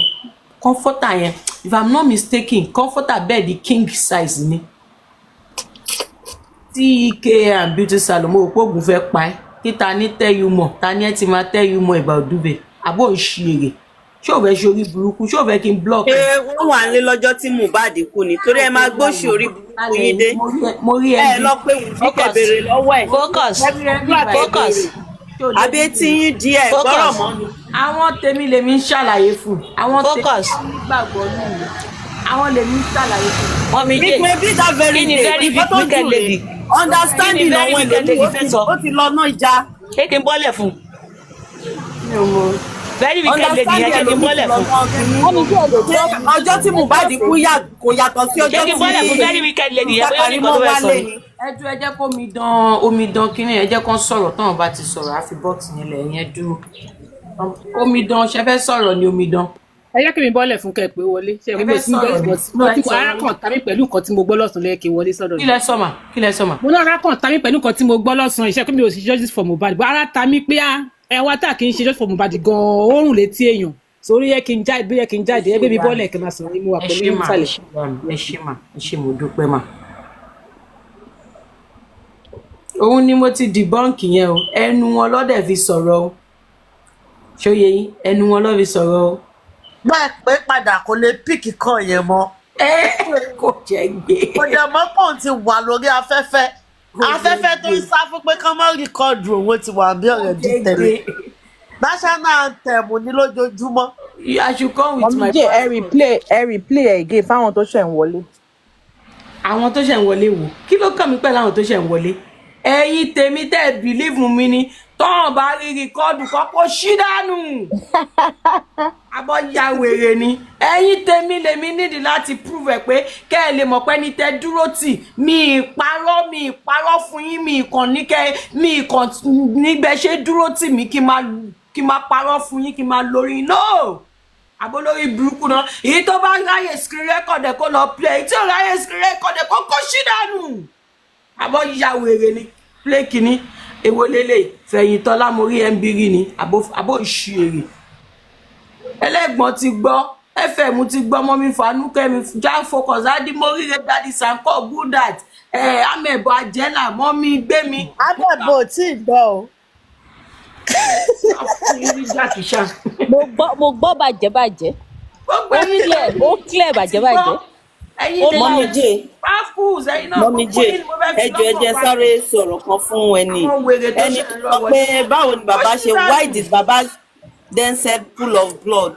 Comforter yẹn, if I'm not mistaken, comforter bed the king size ni. TK and Beauty Salon mo rò pé oògùn fẹ́ pa ẹ́. Títa ní tell you more, ta ni ẹ ti máa tell you more about duvet. Àbó ń ṣe èrè. Ṣé ò fẹ́ ṣe orí burúkú? Ṣé ò fẹ́ kí n block? Wọ́n wà nílé lọ́jọ́ tí Mohbad kú ni torí ẹ máa gbóṣì orí burúkú yín dé. Ẹ lọ pé Wùnmí kẹ́ bèrè lọ́wọ́ ẹ̀. Focus. Àbí tí yín díẹ̀ gbọ́rọ̀ mọ́ ni. Àwọn tèmi lèmi ń ṣàlàyé fún. Àwọn tèmi gbàgbọ́ nínú. Àwọn lèmi ń ṣàlàyé fún. Wọ́n mi dé. Maybe that very day. Wicked lady. Understanding àwọn ènìyàn ó ti lọ náà ìjà. Ṣé kí n bọ́lẹ̀ fún? Very wicked lady yẹn ṣé kí n bọ́lẹ̀ fún? Ọjọ́ tí Mohbad kú kò yàtọ̀ sí ọjọ́ tí. Ṣé kí n bọ́lẹ̀ fún very wicked lady yẹn bóyá nìkan tó fẹ́ sọ ni? Ẹ jẹ́ kó omidan kíní ẹ jẹ́ kó sọ̀rọ̀ táwọn bá ti sọ̀rọ̀ á fi bọ́ọ̀tì yẹn lẹ̀ yẹn dúró. Omidan ṣe fẹ́ sọ̀rọ̀ ni omidan. Ẹ jẹ́ kí mi bọ́lẹ̀ fún kẹ́ pé wọlé. Ṣé ẹ sí bẹ́ẹ̀ arákàn tàbí pẹ̀lú nǹkan tí mo gbọ́ lọ́sàn-án lẹ́yìn kí wọlé sọ́dọ̀ mi. Kí lẹ sọ mà? Mo ní arákàn tàbí pẹ̀lú nǹkan tí mo gbọ́ lọ́sàn-án iṣẹ́ pé mi ò sí justice for Mohbad. Bó ara ta mí pé ẹ wá tà kí n ṣe justice for Mohbad gan-an ó rùn létí èèyàn. Sórí yẹ kí n jáde ẹ gbé mi bọ́lẹ̀ kí n máa sọ̀rọ̀ mo wà pẹ̀lú ìsàlẹ̀. Ẹ ṣé mo dúpẹ́ mà. Òun ni mo ti debunk yẹn o. Ẹnu wọn lọ́dẹ̀ fi sọ̀rọ̀ o. ṣóye yín ẹnu wọn lọ́ fi sọ̀rọ̀ o. báyìí pé padà kò lè píkì kan yẹn mọ́. kò jẹ́ gbé. kò dẹ̀ mọ́ pọ̀ ti wà lórí afẹ́fẹ́ afẹ́fẹ́ tó ń sá fún pé kán má rìkọ́ọ̀dù òun ti wà bí ọ̀rẹ́ dí tẹ̀lé national anthem ní lójoojúmọ́. I should come with my passport. ẹ replay again fáwọn tó ṣẹ̀ ń wọlé. àwọn tó ṣẹ̀ ń wọlé wò kí ló kàn mí pẹ̀lú àwọn tó ṣẹ̀ ń wọlé ẹ̀yin tèmi tẹ́ ẹ bìlíìfù mi ni tọ́hàn bá rí rìkọ́ọ̀dù kọ́kọ́ ṣí dànù abọ́jà wèrè ni ẹ̀yin tèmi lèmi nídìí láti prove ẹ̀ pé kẹ́ ẹ lè mọ̀ pé ní tẹ́ dúró tì mi ìparọ́ fún yín mi ìkàn níbẹ̀ ṣe dúró tì mí kí n máa parọ́ fún yín kí n máa lórí no àbólórí burúkú náà èyí tó bá ráyè screen record ẹ̀ kó lọ play èyí tí ò ráyè screen record ẹ̀ kó ṣí dànù abọ́jà wèrè ni play kìíní èwo lélẹ̀ fẹ̀yìntọ́lá mo rí ẹ̀ńbírí ni àbó ìṣirè ẹlẹ́gbọ́n ti gbọ́ fm ti gbọ́ mọ́mí fanúkẹ́mi já focus adi mo rí rẹ dadi sanko good that amẹ̀bọ ajẹ́là mọ́mí gbẹ́mi. amẹ̀bọ ò tí ì gbọ́ o. mo gbọ́ bàjẹ́ ó clear bàjẹ́. Mọ́mí J ẹjọ́ sáré sọ̀rọ̀ kan fún ẹni sọ pé báwo ni bàbá ṣe why did baba then said pool of blood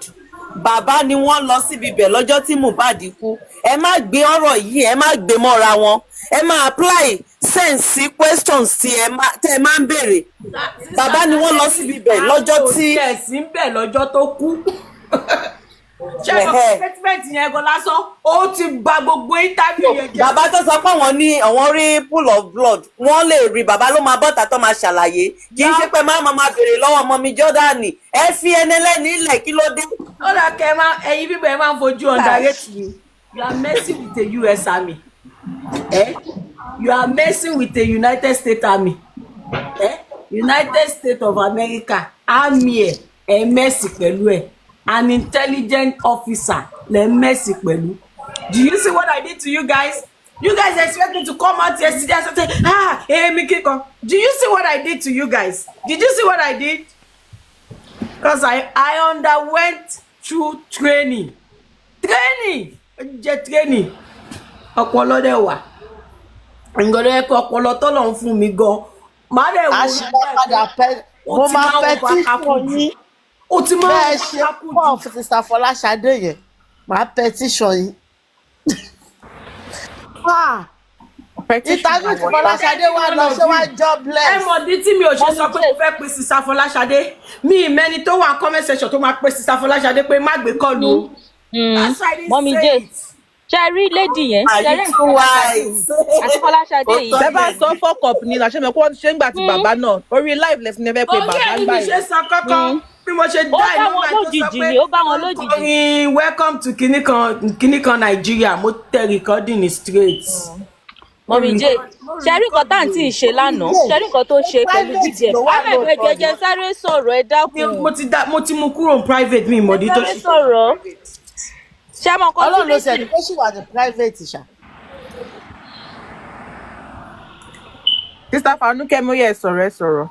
bàbá ni wọ́n lọ síbi bẹ̀ lọ́jọ́ tí Mohbad kú ẹ má gbé ọ̀rọ̀ yìí ẹ má gbé mọ́ra wọn ẹ má apply sense sí questions tí ẹ máa ń béèrè bàbá ni wọ́n lọ síbi bẹ̀ lọ́jọ́ tí ẹ̀sìn bẹ̀ lọ́jọ́ tó kú ṣé statement yẹn gan lásán ó ti bà gbogbo interview yẹn jẹ́. bàbá tó sọ pé àwọn rí pool of blood wọ́n lè rí bàbá ló máa bọ́ta tó máa ṣàlàyé kì í ṣe pé máa béèrè lọ́wọ́ Mọ́mí Jọ́dánì ẹ fi ẹnẹlẹ́ni ilẹ̀ kí ló dé. ó dà kẹ́ ẹ̀yin bíbẹ̀ ẹ máa ń fojú underrate you you are messing with the US Army you are messing with the United States Army United States of America Army ẹ mẹ́sì pẹ̀lú ẹ̀. An intelligent officer le messy pẹ̀lú. Do you see what I did to you guys? You guys expect me to come out yesterday and say, Miki, do you see what I did to you guys? Did you see what I did? Because I underwent through training. Training. Ọpọlọ dẹ̀ wà. Ngọdọ ẹ ko ọpọlọ t'Ọlọ́run fún mi gan. Ma de wo. Mo máa fẹ́ tí fún yín. O ti máa bẹ́ẹ̀ ṣe pọ̀ fún Sister Fọláṣadé yẹn màá petition yín. ìtàgé tí Fọláṣadé wà lọ ṣé wá jobless. ẹ mọ̀ dí tí mi ò ṣe sọ pé mo fẹ́ pe Sister Fọláṣadé mi ìmẹ́ni tó wà comment section tó máa pe Sister Fọláṣadé pé má gbé kọlù. Mọ́mí J ṣe rí lady yẹn ṣe rí nǹkan wá àti Fọláṣadé yìí. bẹ́ẹ̀ bá sọ fọ́kọ̀pù ni làṣẹ mi kó wọ́n ṣe ń gbà tí bàbá náà orí live lẹ́sìn ní ẹ fẹ́ pe bàbá ń gbà yìí. ó kẹ́ ẹ̀ ní ṣe sọ kọ́kọ́ bí mo ṣe dá ìlú ìgbà tó sọ pé ó bá wọn lójijì. welcome to kinikan Nigeria mo tẹ recording straight. Mọ́mí J ṣẹ́rí nǹkan tá à ń tí ì ṣe lánàá ṣẹ́rí nǹkan tó ṣe pẹ̀lú jíjẹ àmọ́ ẹ̀jẹ̀ sáré sọ̀rọ̀ ẹ dákun. mo ti mú kúrò private mi ìmọ̀dí tó ṣe. sáré sọ̀rọ̀ ṣé àmọ́ nǹkan Ọlọ́run ló ṣe ní kó sì wà ní private ṣá. Sister Fanúkẹ́mi yẹ sọ̀rọ̀.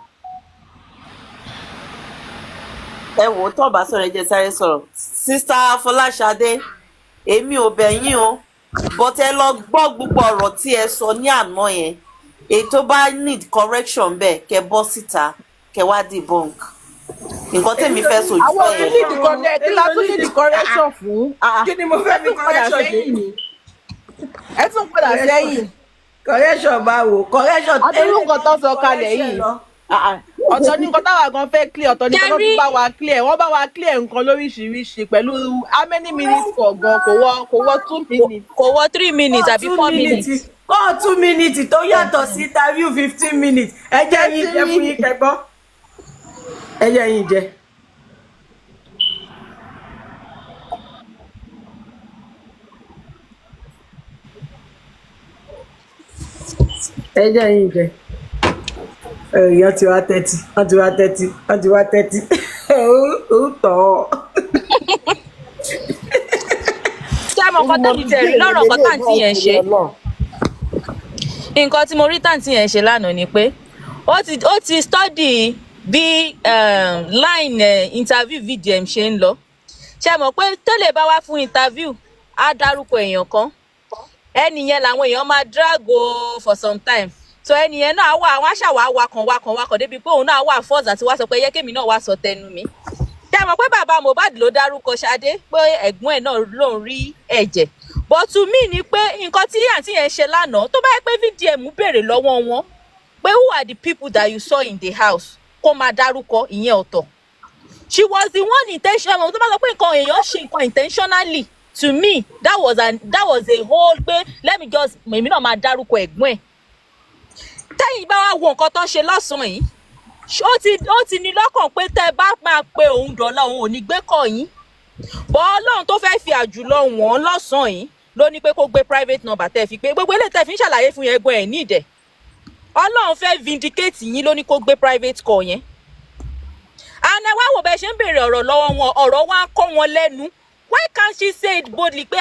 ẹ wò ó tó bá sọ̀rọ̀ ẹ jẹ́ sáré sọ̀rọ̀ Sister Fọláṣadé èmi ò bẹ̀ yín o but ẹ lọ gbọ́ gbogbo ọ̀rọ̀ tí ẹ sọ ní àná yẹn èyí tó bá need correction bẹ́ẹ̀ kẹ́ bọ́ síta kẹ́ wá debunk nǹkan tèmi fẹ́ sojú àwọn onídìí kí la tún nídìí correction fún. kí ni mo fẹ́ fi correction ṣe. ẹ tún padà sẹ́yìn. correction báwo correction. adúlù nǹkan tó sọ kalẹ̀ yìí ọ̀tọ̀ ní nǹkan táwa gan fẹ́ clear ọ̀tọ̀ ní nǹkan tó tún bá wa clear wọ́n bá wa clear nǹkan lóríṣiríṣi pẹ̀lú how many minutes for gan kò wọ 2 minutes. kò wọ 3 minutes àbí 4 minutes. kọ́ 2 minutes tó yàtọ̀ sí interview 15 minutes ẹ jẹ́ yín jẹ́ fún yín kẹgbọ́ ẹ jẹ́ yín jẹ́. ẹ jẹ́ yín jẹ́. Èèyàn ti wá 30 wọ́n ti wá 30 ó tọ̀ ọ́. ṣé àmọ́ nǹkan tó ti tẹ̀rí lọ́rọ̀ nǹkan táǹtì yẹn ṣe nǹkan tí mo rí táǹtì yẹn ṣe lánàá ni pé ó ti study bí line interview VDM ṣe ń lọ ṣe mọ̀ pé tẹ́lẹ̀ bá wá fún interview á dárúkọ èèyàn kan ẹni yẹn làwọn èèyàn máa drag o for some time so ẹni yẹn náà wà wọ́n ṣàwà wakàn débi pé òun náà wà force àti wá sọ pé yẹ́kẹ́mi náà wá sọ tẹnu mi ṣe mọ̀ pé bàbá Mohbad ló dárúkọ Ṣadé pé ẹ̀gbọ́n ẹ̀ náà lòún rí ẹ̀jẹ̀ but to me ni pé nǹkan tí àǹtí yẹn ṣe lánàá tó bá yẹ pé VDM béèrè lọ́wọ́ wọn pé who are the people that you saw in the house kó máa dárúkọ ìyẹn ọ̀tọ̀ she was the one intentional tó bá sọ pé nǹkan èèyàn ṣe nǹkan intentionally to me that was a whole pé let me just èmi náà máa dárúkọ ẹ̀gbọ́n ẹ̀ tẹ́yìn bá wá wo nǹkan tó ń ṣe lọ́sàn-án yìí ó ti ní lọ́kàn pé tẹ́ ẹ bá máa pe òun dọ̀la òun ò ní gbé kọ̀ yín bọ́ Ọlọ́run tó fẹ́ fi àjùlọ wọ́n lọ́sàn-án yìí ló ní pé kó gbé private number tẹ́ fi pé gbogbo eléyìí tẹ́ fi ń ṣàlàyé fún yẹn gan ẹ̀ ní ìdẹ̀ Ọlọ́run fẹ́ vindicate yín ló ní kó gbé private call yẹn and ẹ wá wò bẹ́ẹ̀ ṣe ń béèrè ọ̀rọ̀ lọ́wọ́ wọn ọ̀rọ̀ wa ń kọ́ wọn lẹ́nu why can't she say it boldly pé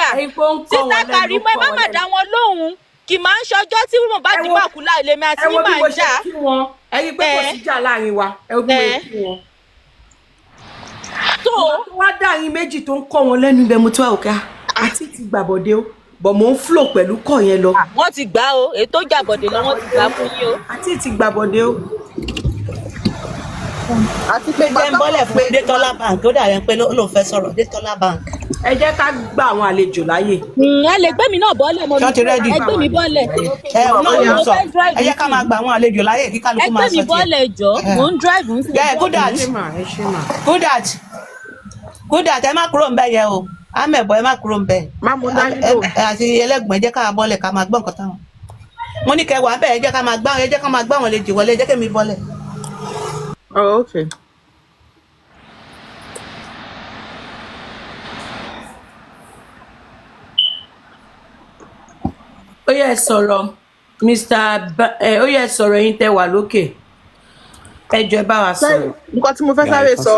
sísá Karimo ẹ má má dá wọn lóhùn kì máa ń ṣọjọ́ tí wọ́n bá dín bàkú láì lèmi àti yín máa ń jà ẹ rí i pé kò sí jà láàrin wa ẹ bí mo kí wọn. tó wá dáàrin méjì tó ń kọ́ wọn lẹ́nu ibẹ̀ mo tó wà òkè àti ti gbàbọ̀dé o bọ̀ mò ń flow pẹ̀lú kọ̀ yẹn lọ. wọ́n ti gbà o èyí tó jàbọ̀dé lọ wọ́n ti gbà fún yín o. àti ti gbàbọ̀dé o. àti pé jẹ́ ń bọ́lẹ̀ fún Detola Bank ó dàbí pé ló fẹ́ sọ̀rọ̀ Detola Bank. ẹ jẹ́ ká gba àwọn àlejò láàyè. ẹ lè gbé mi náà bọ́lẹ̀ mo ní ẹ gbé mi bọ́lẹ̀. ẹ ò náà yóò sọ ẹ jẹ́ ká máa gba àwọn àlejò láàyè kí kálukú máa sọ tiẹ̀. ẹ gbé mi bọ́lẹ̀ jọ mò ń drive ń sìn. Good ẹ má kúrò ń bẹ̀ yẹ o amẹ̀bọ̀ ẹ má kúrò ń bẹ̀. àti ẹlẹ́gbọ̀n ẹ jẹ́ ká bọ́lẹ̀ ká máa gbọ́ nǹkan táwọn. mo ní kẹwàá bẹ́ẹ̀ ẹ jẹ́ ká máa gbá wọn àlejò wọlé ẹ jẹ́ kẹ́mi bọ́lẹ̀. Oh, okay. ó yẹ sọ̀rọ̀ Mr. ó yẹ sọ̀rọ̀ yín tẹ́ wà lókè ẹ jọ̀ọ́ bá wa sọ̀rọ̀. nǹkan tí mo fẹ́ sáré sọ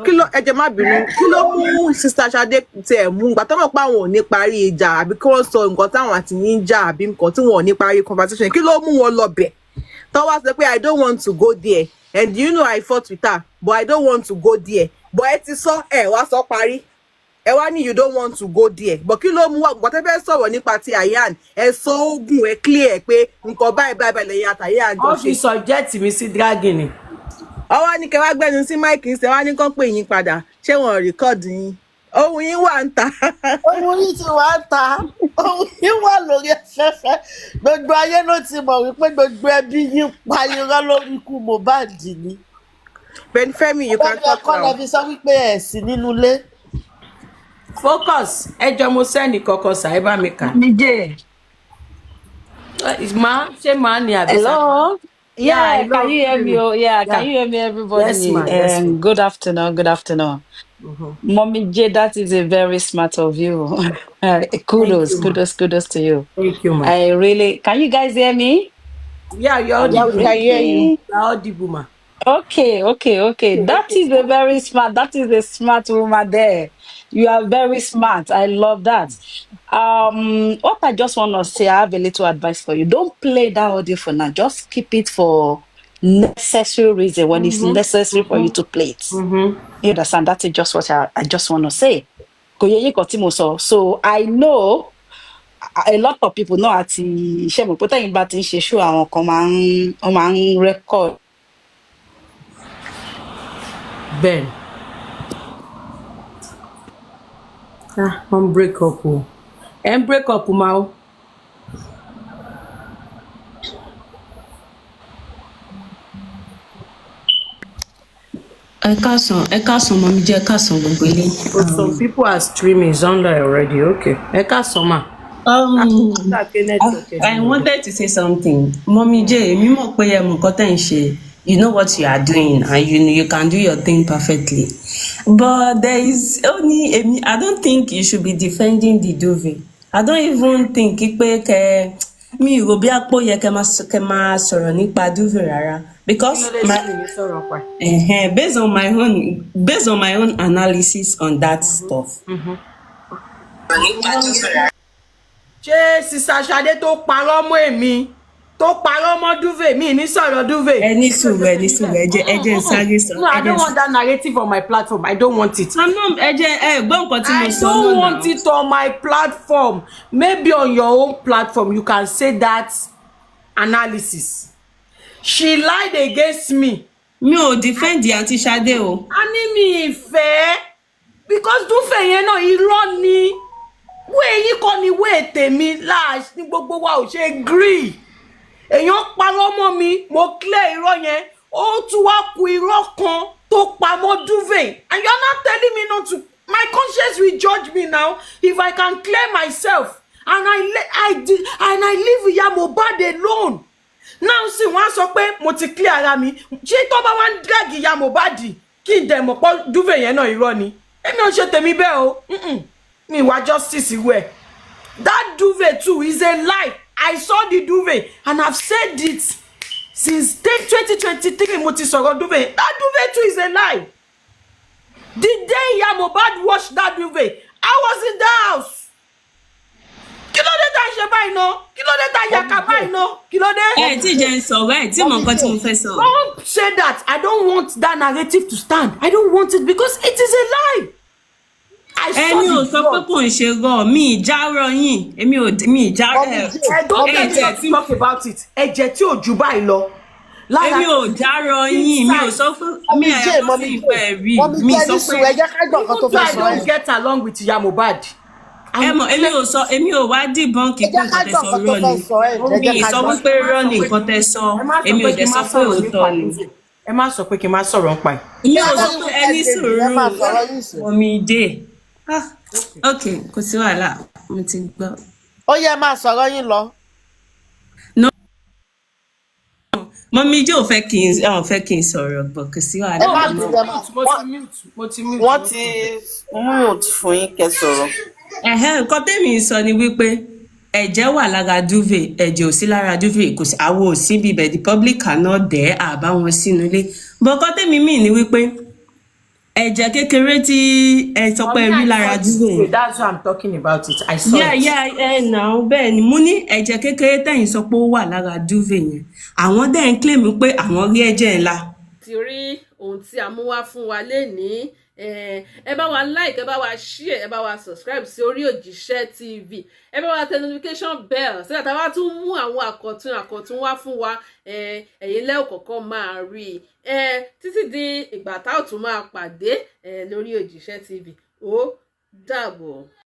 kí ló ẹjẹ má bínú kí ló mú Sister Ṣadé tiẹ̀ mú ìgbà tó mọ̀ pé àwọn ò ní parí ìjà àbí kí wọ́n sọ nǹkan táwọn àti yín ń jà àbí nǹkan tí wọn ò ní parí conversation kí ló mú wọn lọ bẹ̀ tó wá sọ pé I don't want to go there and you know I fought with her but I don't want to go there but ẹ ti sọ ẹ wá sọ parí ẹ wá ní you don't want to go there but kí ló mú wa gbọ́dọ̀ fẹ́ sọ̀rọ̀ nípa ti Ayan ẹ sọ ogun ẹ clear pé nǹkan báyìí lẹ́yìn àtàyà àjọṣe. wọ́n fi subject mi sí dragging ni. ọwọ́ ní kẹ́ wá gbẹ́nu sí máìkì ń ṣe wá ní kán pè yín padà ṣé wọ́n rìkọ́ọ̀dù yín ohun yín wà ń ta. ohun yín ti wà ń ta ohun yín wà lórí afẹ́fẹ́ gbogbo ayé ló ti mọ̀ wípé gbogbo ẹbí yín pa irọ́ lórí ikú Mohbad ni. Ben Femi you can talk now. ó ní ẹ̀kọ́ lẹ́bi sọ wípé ẹ̀ sí nínú ilé. Focus ẹjọ́ mo sẹ́ni kọ̀ọ̀kan ṣàìbá mi kà. Níjẹ́. Ṣé màá ní àbísà? Hello. Yeah, can you hear me? Oh, yeah, can you hear me, everybody? Yes, ma'am. Yes, ma'am. Good afternoon. Good afternoon. Mommy J, that is a very smart of you. Kudos to you. Thank you, ma'am. I really. Can you guys hear me? Yeah, you're audible. I hear you. You're audible, ma. Okay. That is a very smart. That is a smart woman there. You are very smart. I love that. What I just want to say, I have a little advice for you. Don't play that audio for now. Just keep it for necessary reason when it's necessary for you to play it. You understand? That is just what I just want to say. So I know a lot of people know at Shemo putting back in show our command record. Ben. On break up o. And break up ma o. Ẹ káàsán Mommy J, ẹ káàsán gbogbo ilé. But some people are streaming is online already. Okay. Ẹ káàsán ma. I wanted to say something. Mommy J, èmi mọ̀ pé ẹ mọ̀ nǹkan tẹ́ ń ṣe. You know what you are doing and you can do your thing perfectly. But there is only I don't think you should be defending the duvet. I don't even think pé mi ò bí àpò yẹ kẹ́ máa sọ̀rọ̀ nípa duvet rárá because based on my own analysis on that stuff. Ṣé Sister Ṣadé tó parọ́ mọ́ èmi tó parọ́ mọ́ duvet mi ní sọ̀rọ̀ duvet. ẹ ní sùúrù ẹ jẹ́ sáré sọ. No, I don't want that narrative on my platform. I don't want it. ẹ jẹ́ gbọ́ nǹkan tí mo sọ náà. I don't want it on my platform. Maybe on your own platform you can say that analysis. She lied against me. Mi ò defend Aunty Ṣadé o. A ní mi ìfẹ́ because duvet yẹn náà irọ́ ni. Wé yín kọ́ ni wé tèmi láàṣì ní gbogbo wa ò ṣe gree. Èèyàn parọ́ mọ́ mi, mo clear irọ́ yẹn. Ó tún wá ku irọ́ kan tó pamọ́ duvet. And you're not telling me not to. My conscience will judge me now if I can clear myself. And I leave Ìyá Mohbad alone. Now see, wọ́n sọ pé mo ti clear ara mi. Ṣé tó bá wá ń drag Ìyá Mohbad kí n dẹ̀ mọ̀ pé duvet yẹn náà irọ́ ni. Èmi ò ṣe tèmi bẹ́ẹ̀ o. Me wa justice where that duvet too is a lie. I saw the duvet and I've said it since 2023. Mo ti sọ̀rọ̀ duvet. That duvet too is a lie. The day Ìyá Mohbad washed that duvet, I was in the house. Kí ló dé tá ṣe báyìí ná? Kí ló dé tá yaka báyìí ná? Kí ló dé? Tí jẹ́ ń sọ̀rọ̀ tí mo nǹkan tí mo fẹ́ sọ. Don't say that. I don't want that narrative to stand. I don't want it because it is a lie. Ẹni ò sọ pé kò ń ṣe rọ mi ìjárọ yín èmi ìjárọ ẹ don't let me talk about it. Ẹ̀jẹ̀ tí ò jù báyìí lọ. Èmi ò járọ yín mi ò sọ pé mi àyàfó sí ìfẹ́ rí mi sọ pé I don't get along with Ìyá Mohbad. Ẹ mọ̀ èmi ò wá dìbọ́ǹkì pé nǹkan tẹ́ sọ rọ ni mi sọ wípé rọ ni nǹkan tẹ́ sọ èmi ò dẹ̀ sọ pé òótọ́ ni. Ẹ má sọ pé kí n má sọ̀rọ̀ nípa ẹ̀. Mi ò sọ pé ẹni sùúrù omi dé. Ok, kò sí wàhálà, mo ti gbọ́. Ó yẹ máa sọ̀rọ̀ yín lọ. Mọ́mí jẹ́ ò fẹ́ kí n sọ̀rọ̀ bọ̀ kò sí wàhálà. Mo ti mute. Wọ́n ti mute fún yín kẹ́ sọ̀rọ̀. Nǹkan tẹ́mi sọ ni wípé ẹ̀jẹ̀ wà lára duvet, ẹ̀jẹ̀ ò sí lára duvet, kò sí àwo ò sí bíbẹ̀, the public cannot dẹ̀ àbá wọn sínú ilé. But nǹkan tẹ́mi mì ní wípé ẹ̀jẹ̀ kékeré tí ẹ sọ pé rí lára duvet. That's what I'm talking about it. I saw it. Now bẹ́ẹ̀ ni mo ní ẹ̀jẹ̀ kékeré tẹ̀yìn sọ pé ó wà lára duvet yẹn. Àwọn dẹ̀ ń claim pé àwọn rí ẹ̀jẹ̀ ńlá. Ti rí ohun tí a mú wá fún wa lénìí. Ẹ bá wa like, ẹ bá wa share, ẹ bá wa subscribe sí Orí Òjíṣẹ́ TV. Ẹ bá wa tẹ notification bell so that a bá tún mú àwọn àkọ̀tun wá fún wa. Ẹ̀yin lẹ́ ò kọ́kọ́ máa rí. Títí di ìgbà tá ò tún máa pàdé lórí Òjíṣẹ́ TV. Ó dàbọ̀.